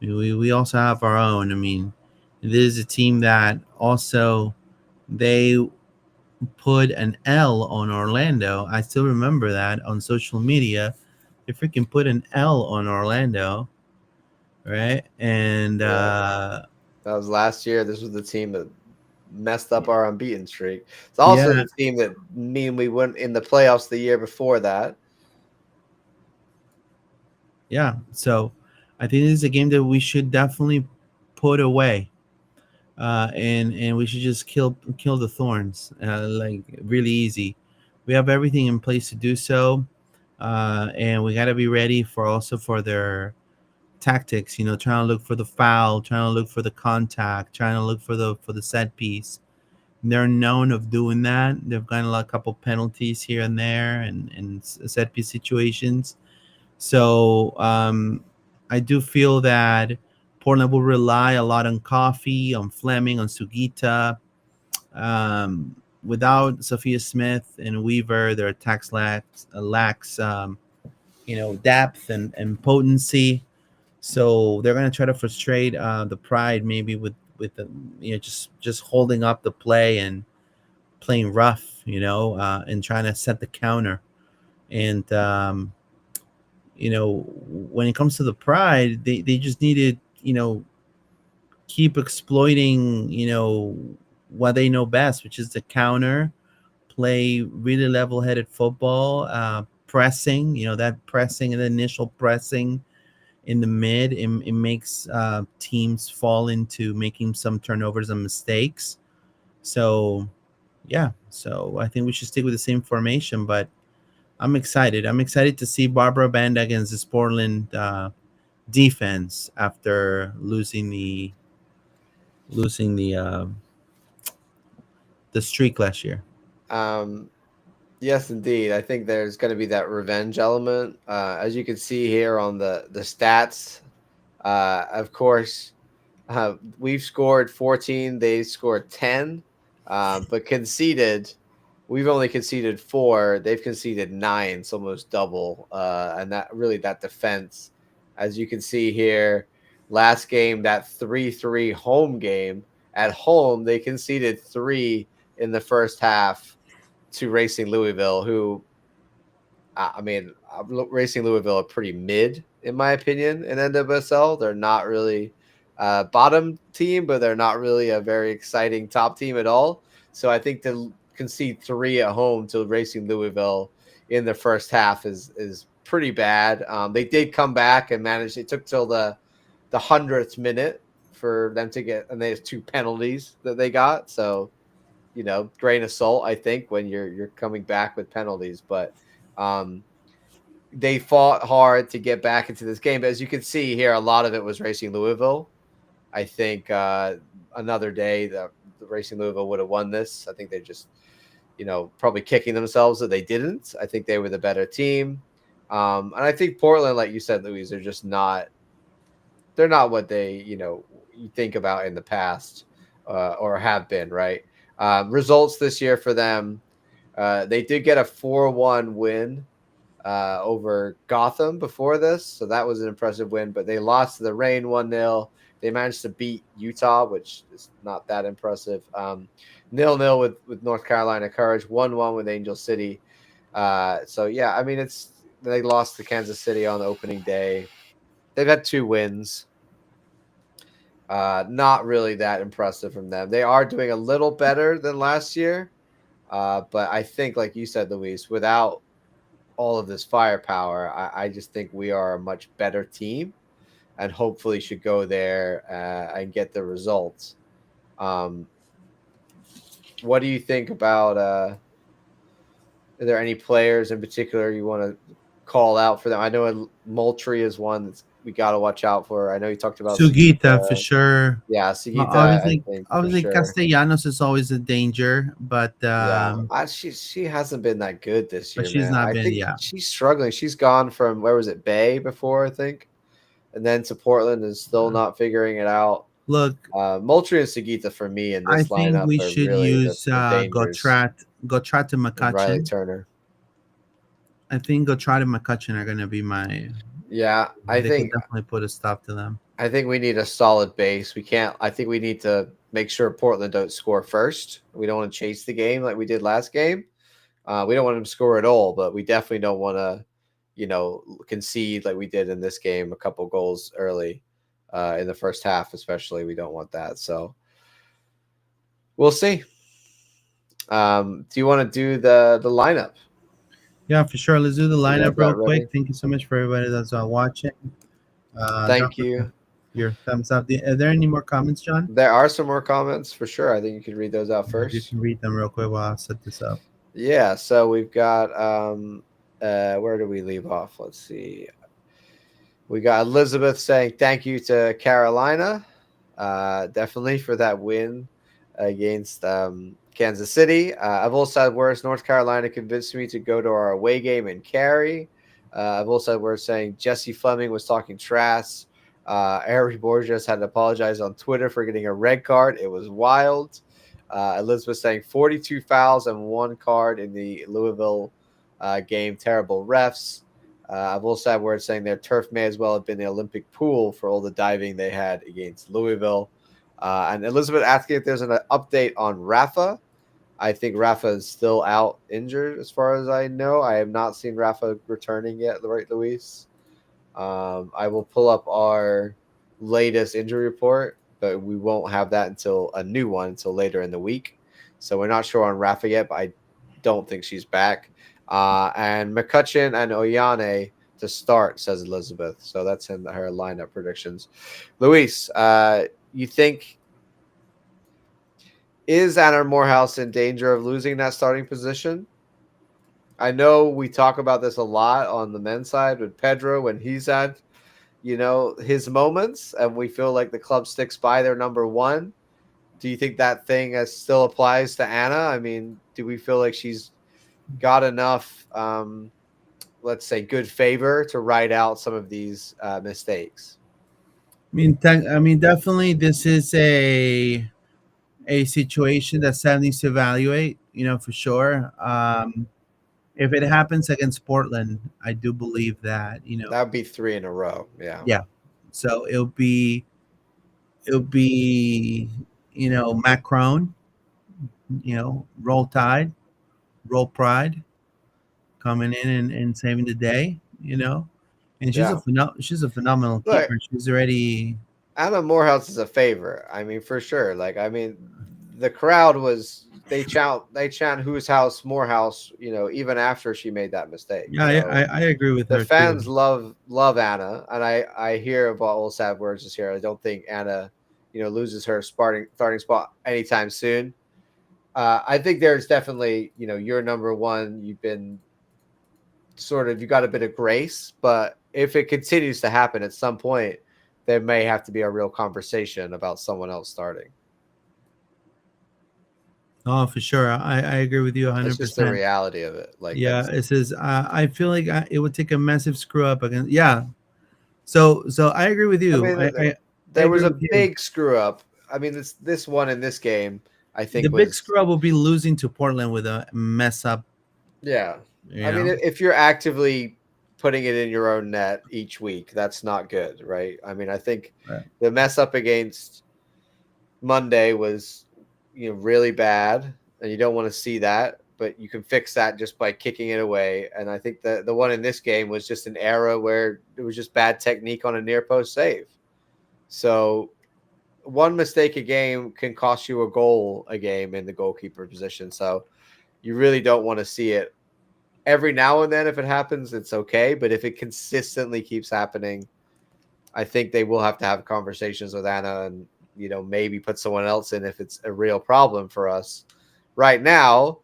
we also have our own. I mean, this is a team that also, they put an L on Orlando. I still remember that on social media. They freaking put an L on Orlando, right? And That was last year. This was the team that messed up our unbeaten streak. It's also yeah, the team that we went in the playoffs the year before that. yeah. So I think this is a game that we should definitely put away, and we should just kill the Thorns, like, really easy. We have everything in place to do so. And we got to be ready for also for their tactics. Trying to look for the foul, trying to look for the contact, trying to look for the set piece. They're known of doing that. They've gotten a couple penalties here and there, and set piece situations. So I do feel that Portland will rely a lot on Coffee, on Fleming, on Sugita. Without Sophia Smith and Weaver, their attacks lacks depth and potency. So they're going to try to frustrate the Pride, maybe with the, just holding up the play and playing rough, and trying to set the counter. And when it comes to the Pride, they just need to keep exploiting what they know best, which is the counter, play really level-headed football, pressing. That pressing and the initial pressing in the mid, it makes teams fall into making some turnovers and mistakes. So yeah, so I think we should stick with the same formation, but I'm excited. I'm excited to see Barbara Banda against this Portland defense after losing the streak last year. Um, yes, indeed. I think there's going to be that revenge element. As you can see here on the stats, of course, we've scored 14. They scored 10, but conceded. We've only conceded 4. They've conceded 9. It's almost double. And that defense, as you can see here, last game, that 3-3 home game at home, they conceded 3 in the first half to Racing Louisville, who, I mean, Racing Louisville are pretty mid, in my opinion, in NWSL. They're not really a bottom team, but they're not really a very exciting top team at all. So I think to concede 3 at home to Racing Louisville in the first half is pretty bad. They did come back and manage. It took till the 100th minute for them to get, and they have 2 penalties that they got. So, grain of salt, I think, when you're coming back with penalties. But they fought hard to get back into this game. But as you can see here, a lot of it was Racing Louisville. I think another day the Racing Louisville would have won this. I think they just, probably kicking themselves that they didn't. I think they were the better team. And I think Portland, like you said, Louise, they're not what they, you think about in the past or have been, right? Results this year for them, they did get a 4-1 win over Gotham before this, so that was an impressive win, but they lost to the Reign 1-0. They managed to beat Utah, which is not that impressive. 0-0 with North Carolina Courage, 1-1 with Angel City. So yeah, I mean, they lost to Kansas City on the opening day. They've had 2 wins. Not really that impressive from them. They are doing a little better than last year, but I think, like you said, Luis, without all of this firepower, I just think we are a much better team, and hopefully should go there and get the results. What do you think about? Are there any players in particular you want to call out for them? I know Moultrie is one that we got to watch out for. I know you talked about Sugita for Sugita. sure. Yeah, Sugita, I Obviously, think for obviously sure. Castellanos is always a danger, but Yeah, she hasn't been that good this year, she's man. not I been. think Yeah, she's struggling. She's gone from, where was it, Bay before, I think, and then to Portland, and still not figuring it out. look, Moultrie and Sugita for me in I this think lineup we are should really use the dangers. Gotrat and And Riley McCutcheon. Turner. I think Gotrat and McCutcheon are gonna be my. Yeah, They could definitely put a stop to them. I think we need a solid base. We can't. I think we need to make sure Portland don't score first. We don't want to chase the game like we did last game. We don't want them to score at all, but we definitely don't want to, concede like we did in this game, a couple goals early in the first half, especially. We don't want that. So we'll see. Do you want to do the lineup? Yeah, for sure. Let's do the You have lineup real that quick. ready? Thank you so much for everybody that's watching. Thank Drop you. your thumbs up. Are there any more comments, John? There are some more comments for sure. I think you could read those out You first. can read them real quick while I set this up. Yeah, so we've got Where do we leave off? Let's see. We got Elizabeth saying thank you to Carolina, definitely for that win against Kansas City. I've also had words. North Carolina convinced me to go to our away game in Cary. I've also had words saying Jesse Fleming was talking trash. Eric Borges had to apologize on Twitter for getting a red card. It was wild. Elizabeth saying 42 fouls and one card in the Louisville game. Terrible refs. I've also had words saying their turf may as well have been the Olympic pool for all the diving they had against Louisville. And Elizabeth asking if there's an update on Rafa. I think Rafa is still out injured, as far as I know. I have not seen Rafa returning yet, right, Luis? I will pull up our latest injury report, but we won't have that until a new one until later in the week. So we're not sure on Rafa yet, but I don't think she's back. And McCutcheon and Oyane to start, says Elizabeth. So that's in her lineup predictions. Luis, you think is Anna Morehouse in danger of losing that starting position? I know we talk about this a lot on the men's side with Pedro when he's had, his moments, and we feel like the club sticks by their number one. Do you think that thing still applies to Anna? I mean, do we feel like she's got enough, let's say, good favor to ride out some of these mistakes? I mean, definitely, this is a situation that Sam needs to evaluate. For sure. If it happens against Portland, I do believe that. That would be 3 in a row. Yeah. Yeah. So it'll be Macron. Roll Tide, Roll Pride, coming in and saving the day. And Yeah. she's a phenomenal Look, keeper. She's already. Anna Morehouse is a favorite. I mean, for sure. The crowd was they chant whose house Morehouse, even after she made that mistake. Yeah, I agree with The her fans too. love Anna, and I hear about all sad words this year. I don't think Anna, loses her starting spot anytime soon. I think there's definitely, you're number one. You've been you got a bit of grace, but if it continues to happen at some point, there may have to be a real conversation about someone else starting. Oh, for sure. I agree with you That's just the 100%. reality of it. Like Yeah, that's it says I feel like it would take a massive screw up against. Yeah. So I agree with I you. mean, I there was agree a with you. big screw up. I mean, this one in this game, I The think big was screw up will be losing to Portland with a mess up. yeah. You I mean, know. if you're actively putting it in your own net each week, that's not good, right? I mean, I think Right. the mess up against Monday was, really bad, and you don't want to see that, but you can fix that just by kicking it away. And I think the one in this game was just an error where it was just bad technique on a near post save. So one mistake a game can cost you a goal a game in the goalkeeper position. So you really don't want to see it every now and then. If it happens, it's okay. But if it consistently keeps happening, I think they will have to have conversations with Anna and, maybe put someone else in if it's a real problem for us. Right now,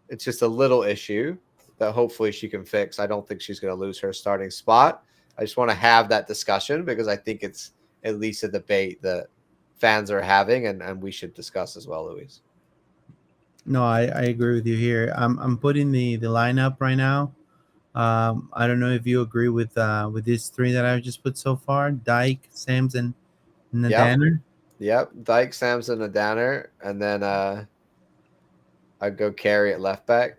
it's just a little issue that hopefully she can fix. I don't think she's going to lose her starting spot. I just want to have that discussion because I think it's at least a debate that fans are having and we should discuss as well, Luis. No, I agree with you here. I'm putting the lineup right now. I don't know if you agree with these three that I've just put so far: Dyke, Samson, and Yep. Nadanner. Yep. Dyke, Samson, a Danner. And then I'd go Carey at left back.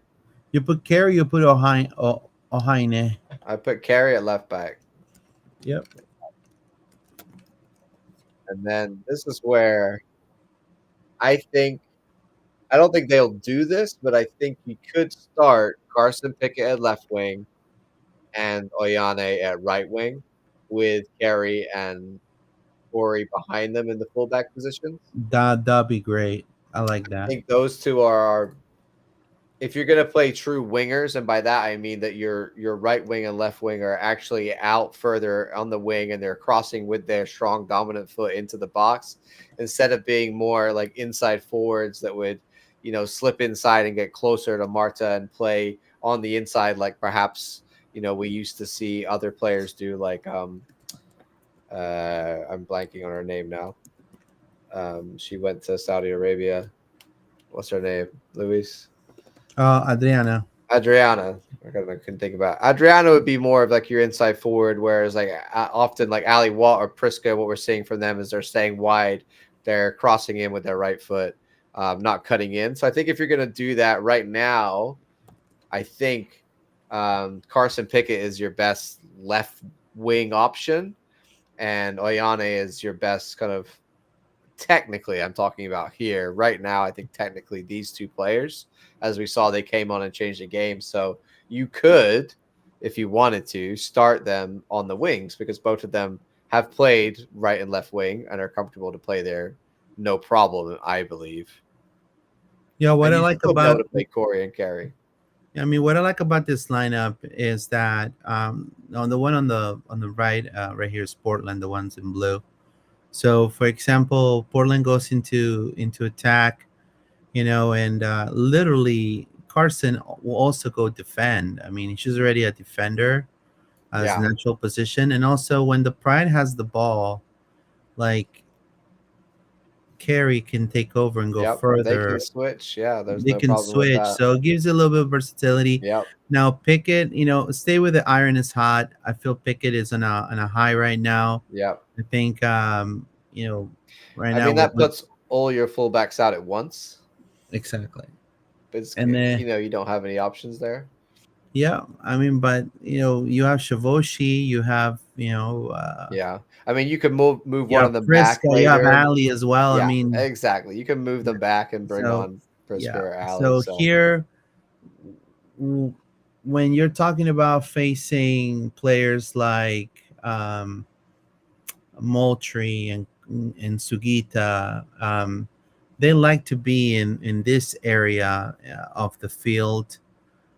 You put Carey, you put Ohaine. I put Carey at left back. Yep. And then this is where I think I don't think they'll do this, but I think you could start Carson Pickett at left wing and Oyane at right wing with Carey and Corey behind them in the fullback positions. That'd be great. I like I that. think those two are if you're going to play true wingers, and by that I mean that your right wing and left wing are actually out further on the wing and they're crossing with their strong dominant foot into the box instead of being more like inside forwards that would, slip inside and get closer to Marta and play on the inside like perhaps we used to see other players do, like I'm blanking on her name now. She went to Saudi Arabia. What's her name? Luis? Adriana. Adriana. I couldn't think about it. Adriana would be more of like your inside forward, whereas like often like Ali Watt or Priska, what we're seeing from them is they're staying wide, they're crossing in with their right foot, not cutting in. So I think if you're gonna do that right now, I think Carson Pickett is your best left wing option, and Oyane is your best kind of technically. I'm talking about here right now. I think technically these two players, as we saw, they came on and changed the game. So you could, if you wanted to, start them on the wings because both of them have played right and left wing and are comfortable to play there, no problem, I believe. Yeah, what And I you like still be able about to play Corey and Carey. I mean, what I like about this lineup is that on the one on the right, right here is Portland, the ones in blue. So, for example, Portland goes into attack, and literally Carson will also go defend. I mean, she's already a defender as Yeah. natural position, and also when the Pride has the ball, like Carey can take over and go Yep. They can further. switch. Yeah. There's They no can problem with switch, that. so it gives you a little bit of versatility. Yep. Now Pickett, stay with the iron is hot. I feel Pickett is on a high right now. Yep. I think right I now mean, with, that puts all your fullbacks out at once. exactly. But it's, And then you don't have any options there. yeah, I mean, but you have Shavoshi, you have Yeah. I mean, you could move you one have of them back Priska, you have later. Ali as well. I Yeah, mean, exactly. You can move yeah. them back and bring So on yeah, Prisker or Alley. so So here when you're talking about facing players like Moultrie and Sugita, they like to be in this area of the field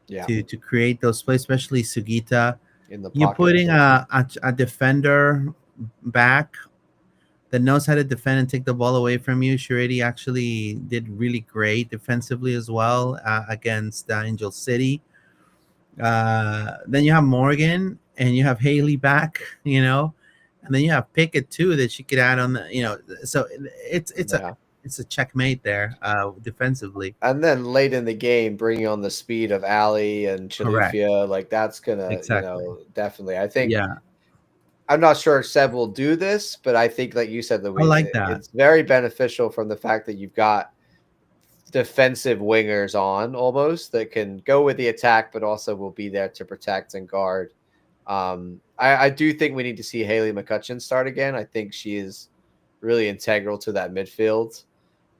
yeah, to create those plays, especially Sugita. in the You're pocket. putting a defender back that knows how to defend and take the ball away from you. Shiredi actually did really great defensively as well against Angel City. Then you have Morgan and you have Haley back, and then you have Pickett too that she could add on So it's a Yeah. it's a checkmate there defensively. And then late in the game, bringing on the speed of Alley and Correct. Chalufia, like that's gonna, Exactly. definitely. I think Yeah, I'm not sure if Seb will do this, but I think, like you said, I Luis, like that. it's very beneficial from the fact that you've got defensive wingers on almost that can go with the attack, but also will be there to protect and guard. I do think we need to see Haley McCutcheon start again. I think she is really integral to that midfield.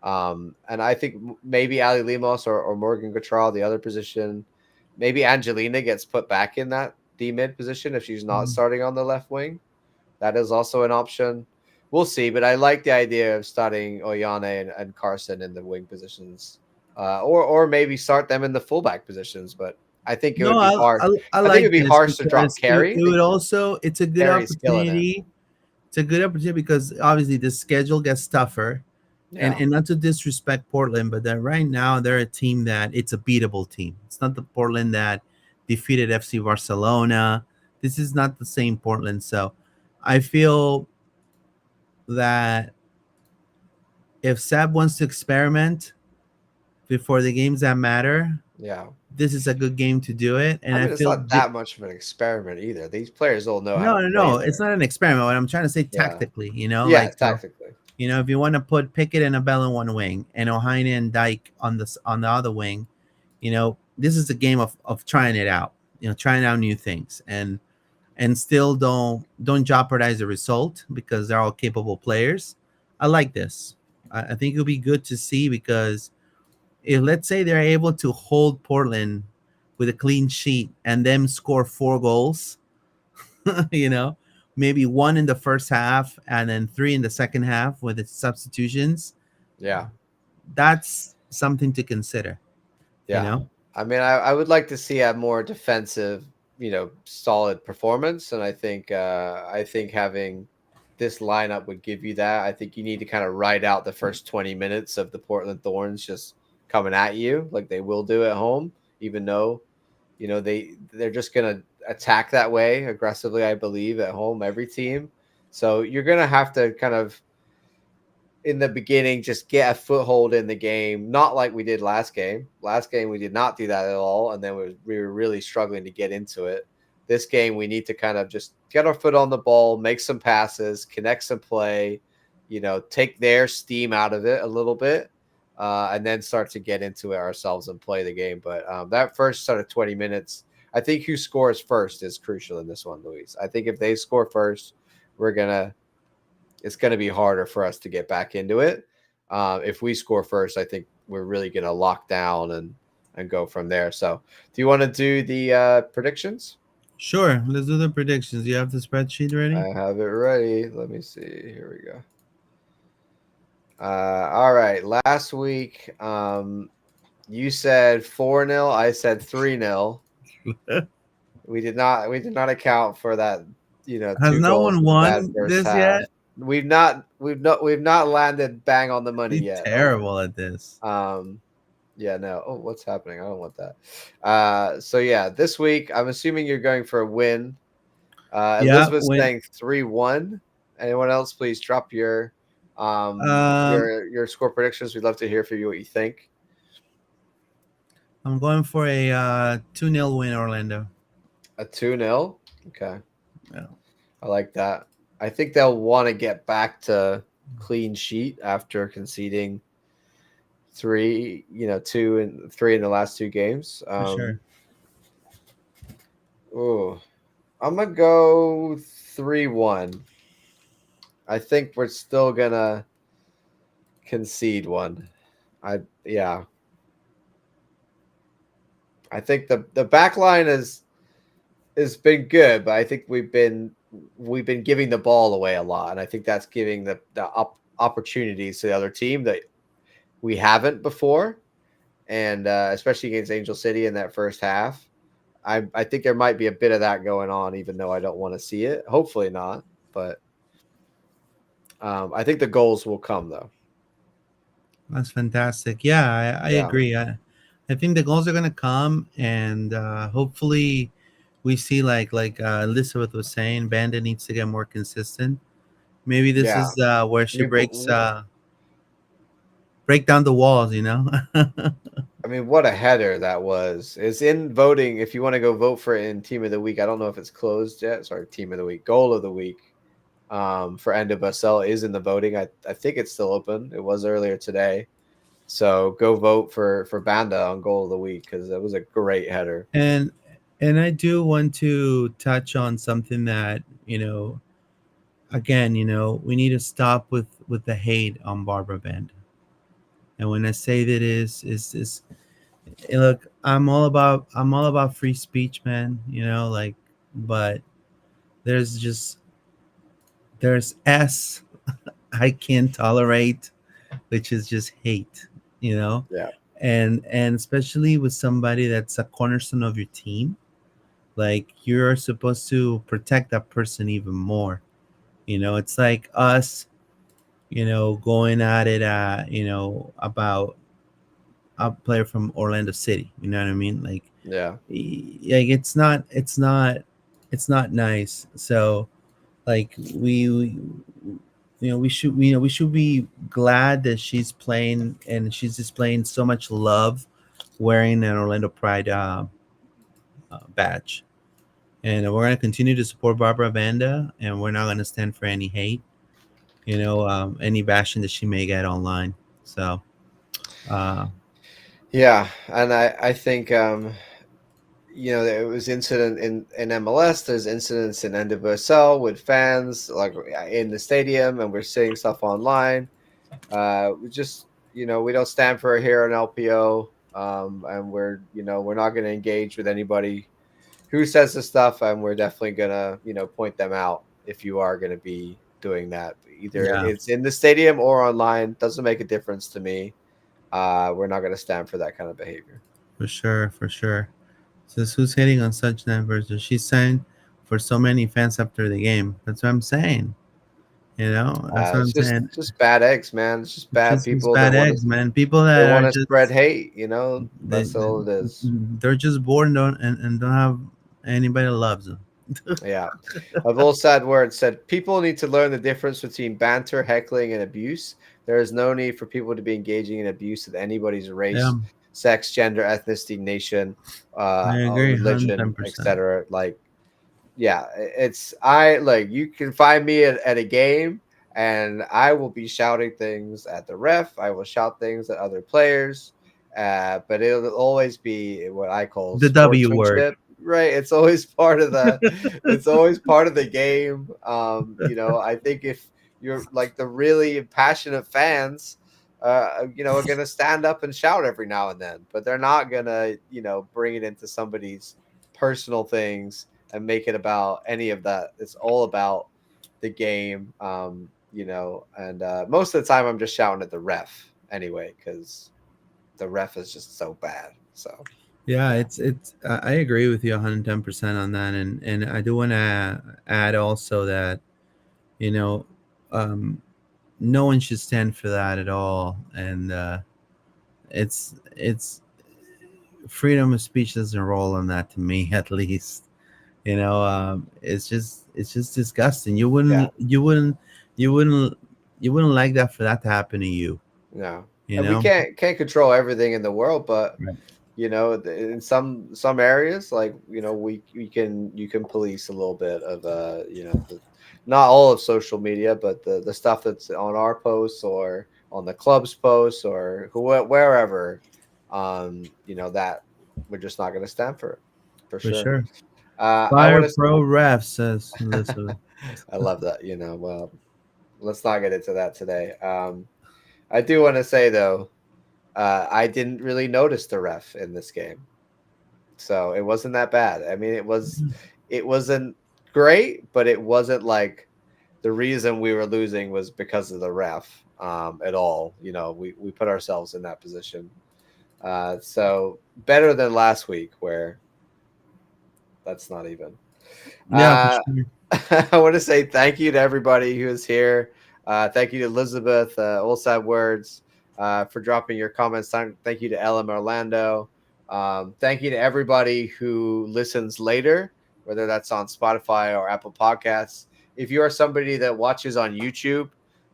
And I think maybe Ali Limos or Morgan Guttrell, the other position, maybe Angelina gets put back in that D mid position if she's not Mhm. starting on the left wing. That is also an option. We'll see, but I like the idea of starting Oyane and Carson in the wing positions, or maybe start them in the fullback positions. But I think it No, would be hard. I I think it'd like be this harsh to drop because it, Carey. it would also it's a good Carey's killing it. opportunity. It's a good opportunity because obviously the schedule gets tougher, and Yeah, and not to disrespect Portland, but that right now they're a team that it's a beatable team. It's not the Portland that defeated FC Barcelona. This is not the same Portland. So I feel that if Sab wants to experiment before the games that matter, yeah. this is a good game to do it. And I I mean, it's feel not that much of an experiment either. These players all know how to no, no, play no. It's there. not an experiment. What I'm trying to say Yeah, tactically, yeah, tactically. if you want to put Pickett and Abel in one wing and Ohaina and Dyke on the other wing, this is a game of trying it out. Trying out new things and still don't jeopardize the result because they're all capable players. I like this. I think it'll be good to see because if let's say they're able to hold Portland with a clean sheet and them score 4 goals, you know, maybe one in the first half and then three in the second half with its substitutions, Yeah, that's something to consider, you yeah. know? I mean, I would like to see a more defensive, solid performance, and I think having this lineup would give you that. I think you need to kind of ride out the first 20 minutes of the Portland Thorns just coming at you like they will do at home, even though they're just gonna attack that way aggressively, I believe, at home, every team. So you're going to have to kind of, in the beginning, just get a foothold in the game, not like we did last game. Last game, we did not do that at all. And then we were really struggling to get into it. This game, we need to kind of just get our foot on the ball, make some passes, connect some play, take their steam out of it a little bit, and then start to get into it ourselves and play the game. But that first sort of 20 minutes, I think who scores first is crucial in this one, Luis. I think if they score first, it's going to be harder for us to get back into it. If we score first, I think we're really going to lock down and go from there. So do you want to do the predictions? Sure, let's do the predictions. You have the spreadsheet ready? I have it ready. Let me see. Here we go. All right. Last week, you said 4-0. I said 3-0. We did not account for that. Has Two no goals one in the bad won first this half. yet? We've not landed bang on the money Be yet. terrible at this. Yeah, no. Oh, what's happening? I don't want that. So yeah, this week I'm assuming you're going for a win. Yeah, Elizabeth's win. saying 3-1. Anyone else, please drop your Um, score predictions. We'd love to hear from you what you think. I'm going for a 2-0 win, Orlando. A 2-0. Okay. Yeah. I like that. I think they'll want to get back to clean sheet after conceding 2 and 3 in the last 2 games. For sure. Oh, I'm gonna go 3-1. I think we're still gonna concede one. Yeah. I think the back line has been good, but I think we've been giving the ball away a lot, and I think that's giving the opportunities to the other team that we haven't before, and especially against Angel City in that first half. I think there might be a bit of that going on, even though I don't want to see it. Hopefully not, but I think the goals will come though. That's fantastic. Yeah, I Yeah, agree. I think the goals are gonna come, and hopefully, we see like Elizabeth was saying, Banda needs to get more consistent. Maybe this yeah. is where I she mean, break down the walls. I mean, what a header that was. It's in voting. If you want to go vote for it in Team of the Week, I don't know if it's closed yet. Sorry, Team of the Week, Goal of the Week. For Enda Basel is in the voting. I think it's still open. It was earlier today. So go vote for Banda on Goal of the Week because it was a great header. And I do want to touch on something that again, we need to stop with the hate on Barbara Band. And when I say that is look, I'm all about free speech, man. But there's just there's S I can't tolerate, which is just hate, you know, Yeah. and especially with somebody that's a cornerstone of your team, like you're supposed to protect that person even more. It's like us, going at it, about a player from Orlando City. You know what I mean? Yeah. Like it's not nice. So like we should be glad that she's playing and she's displaying so much love wearing an Orlando Pride badge. And we're going to continue to support Barbara Banda, and we're not going to stand for any hate, any bashing that she may get online. So, Yeah. And I think, there was incident in MLS. There's incidents in NWSL with fans, like in the stadium, and we're seeing stuff online. We just, we don't stand for it here on LPO, and we're not going to engage with anybody who says this stuff, and we're definitely gonna, point them out if you are going to be doing that. Either yeah, it's in the stadium or online, doesn't make a difference to me. We're not going to stand for that kind of behavior. for sure, for sure. Says who's hitting on such numbers? She's saying for so many fans after the game. That's what I'm saying. That's what It's I'm saying. just bad eggs, man. It's just bad It's people that bad want eggs, to man. People that are spread just hate. they, That's all it is. they're just bored and don't have Anybody loves them. Yeah. A little sad word said people need to learn the difference between banter, heckling, and abuse. There is no need for people to be engaging in abuse of anybody's Yeah, race, sex, gender, ethnicity, nation, I agree, religion, 110%. etc. Like, yeah, it's I like you can find me at a game and I will be shouting things at the ref. I will shout things at other players. But it'll always be what I call The W word. sportsmanship, right? It's always part of the it's always part of the game. I think if you're like the really passionate fans, are gonna stand up and shout every now and then, but they're not gonna, bring it into somebody's personal things and make it about any of that. It's all about the game, and most of the time I'm just shouting at the ref anyway because the ref is just so bad. So Yeah, yeah, it's I agree with you 110% on that, and I do want to add also that, you know, um, no one should stand for that at all, and it's freedom of speech doesn't roll on that to me at least. It's just disgusting. yeah, You wouldn't you wouldn't like that for that to happen to you. no, You and we know. can't control everything in the world, but Right. in some areas, like we can you can police a little bit of not all of social media, but the stuff that's on our posts or on the club's posts or wherever, that we're just not going to stand for it for For sure. sure. I Fire want pro ref, says to. Elizabeth. I love that. Well, let's not get into that today. I do want to say though, I didn't really notice the ref in this game. So it wasn't that bad. I mean, it wasn't great, but it wasn't like the reason we were losing was because of the ref at all. We put ourselves in that position. So better than last week, where that's not even. Yeah, for Uh, sure. I want to say thank you to everybody who is here. Thank you to Elizabeth, Old Words, for dropping your comments. Thank you to LM Orlando. Thank you to everybody who listens later, whether that's on Spotify or Apple Podcasts. If you are somebody that watches on YouTube,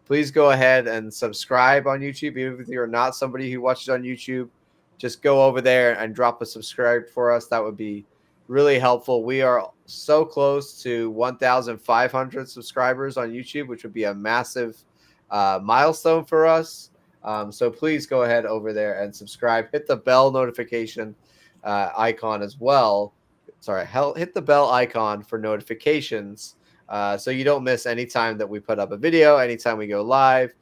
please go ahead and subscribe on YouTube. Even if you're not somebody who watches on YouTube, just go over there and drop a subscribe for us. That would be really helpful. We are so close to 1,500 subscribers on YouTube, which would be a massive milestone for us. So please go ahead over there and subscribe. Hit the bell notification icon as well. Sorry, hit the bell icon for notifications so you don't miss any time that we put up a video, anytime we go live,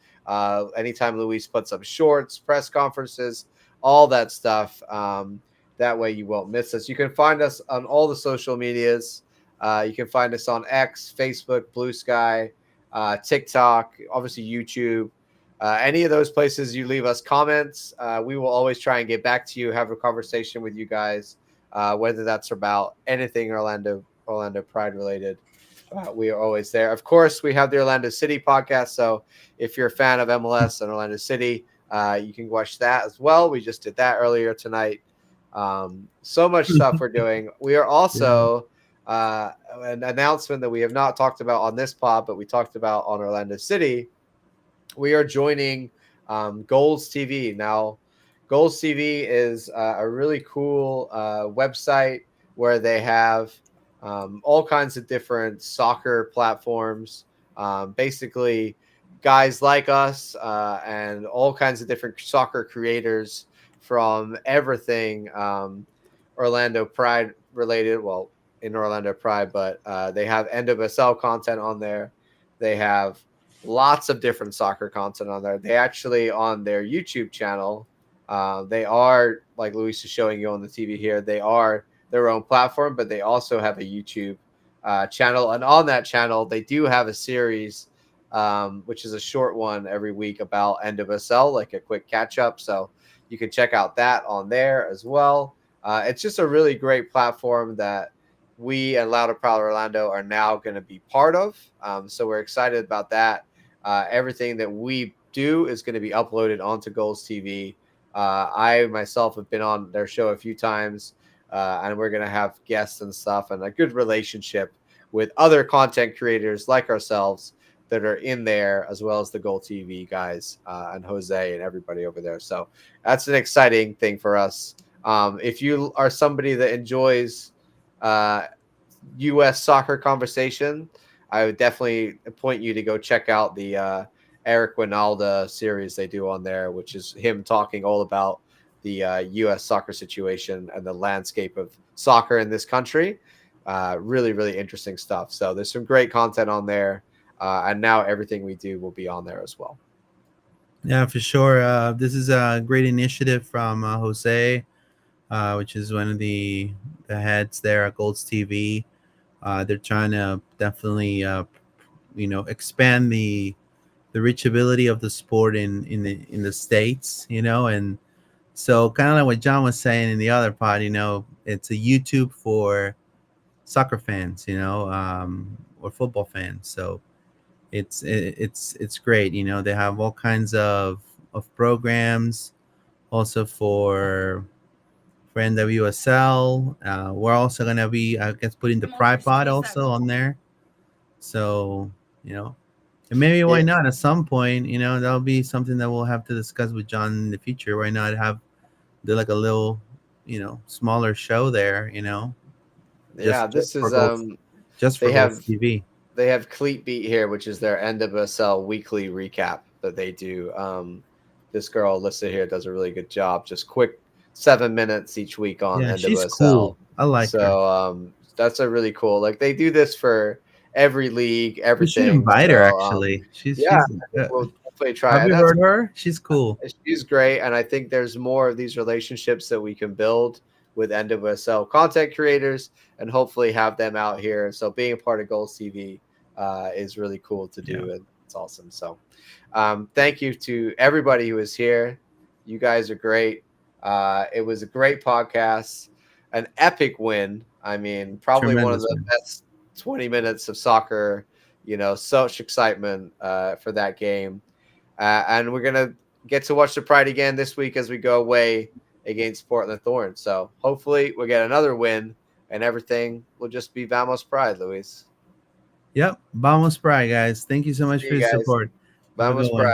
anytime Luis puts up shorts, press conferences, all that stuff. That way you won't miss us. You can find us on all the social medias. You can find us on X, Facebook, Blue Sky, TikTok, obviously YouTube. Any of those places you leave us comments, we will always try and get back to you, have a conversation with you guys, whether that's about anything Orlando Pride related. We are always there. Of course, we have the Orlando City podcast. So if you're a fan of MLS and Orlando City, you can watch that as well. We just did that earlier tonight. So much stuff we're doing. We are Yeah. also an announcement that we have not talked about on this pod, but we talked about on Orlando City. We are joining Goals TV now. Goals TV is a really cool website where they have all kinds of different soccer platforms. Basically, guys like us and all kinds of different soccer creators from everything Orlando Pride related. Well, in Orlando Pride, but they have NWSL content on there. They have lots of different soccer content on there. They actually on their YouTube channel, they are like Luis is showing you on the TV here. They are their own platform, but they also have a YouTube channel, and on that channel they do have a series, which is a short one every week about NWSL, like a quick catch up. So you can check out that on there as well. It's just a really great platform that we at Loud and Proud Orlando are now going to be part of. So we're excited about that. Everything that we do is going to be uploaded onto Goals TV. I myself have been on their show a few times. and we're going to have guests and stuff and a good relationship with other content creators like ourselves that are in there, as well as the Goal TV guys and Jose and everybody over there. So that's an exciting thing for us. If you are somebody that enjoys U.S. soccer conversation, I would definitely point you to go check out the Eric Winalda series they do on there, which is him talking all about the U.S. soccer situation and the landscape of soccer in this country. Really, really interesting stuff. So there's some great content on there. And now everything we do will be on there as well. Yeah, for sure. This is a great initiative from Jose, which is one of the heads there at Golds TV. They're trying to definitely, expand the reachability of the sport in the states, and so kind of like what John was saying in the other pod, it's a YouTube for soccer fans, or football fans. So it's great. They have all kinds of programs also for NWSL. We're also gonna be, I guess, putting the Pride Pod also on there. So you know, and maybe why Yeah, not at some point? That'll be something that we'll have to discuss with John in the future. Why not have do like a little, smaller show there? yeah. Just This for is Gold, just for they Gold have TV. they have Cleat Beat here, which is their NWSL weekly recap that they do. This girl listed here does a really good job. Just quick 7 minutes each week on Yeah, she's NWSL. cool. I like her. So that's a really cool. Like they do this for every league, We should everything. invite her. So Actually, yeah, I think we'll definitely try. have And you that's heard her? She's cool. she's great, and I think there's more of these relationships that we can build with NWSL content creators, and hopefully have them out here. So being a part of Goals TV is really cool to Yeah, do, and it's awesome. So thank you to everybody who is here. You guys are great. It was a great podcast, an epic win. I mean, probably one of tremendous the win. best 20 minutes of soccer. Such excitement for that game. And we're going to get to watch the Pride again this week as we go away against Portland Thorns. So hopefully we'll get another win and everything will just be Vamos Pride, Luis. Yep. Vamos Pride, guys. Thank you so much See for you your guys. support. Have a Vamos good one. Pride.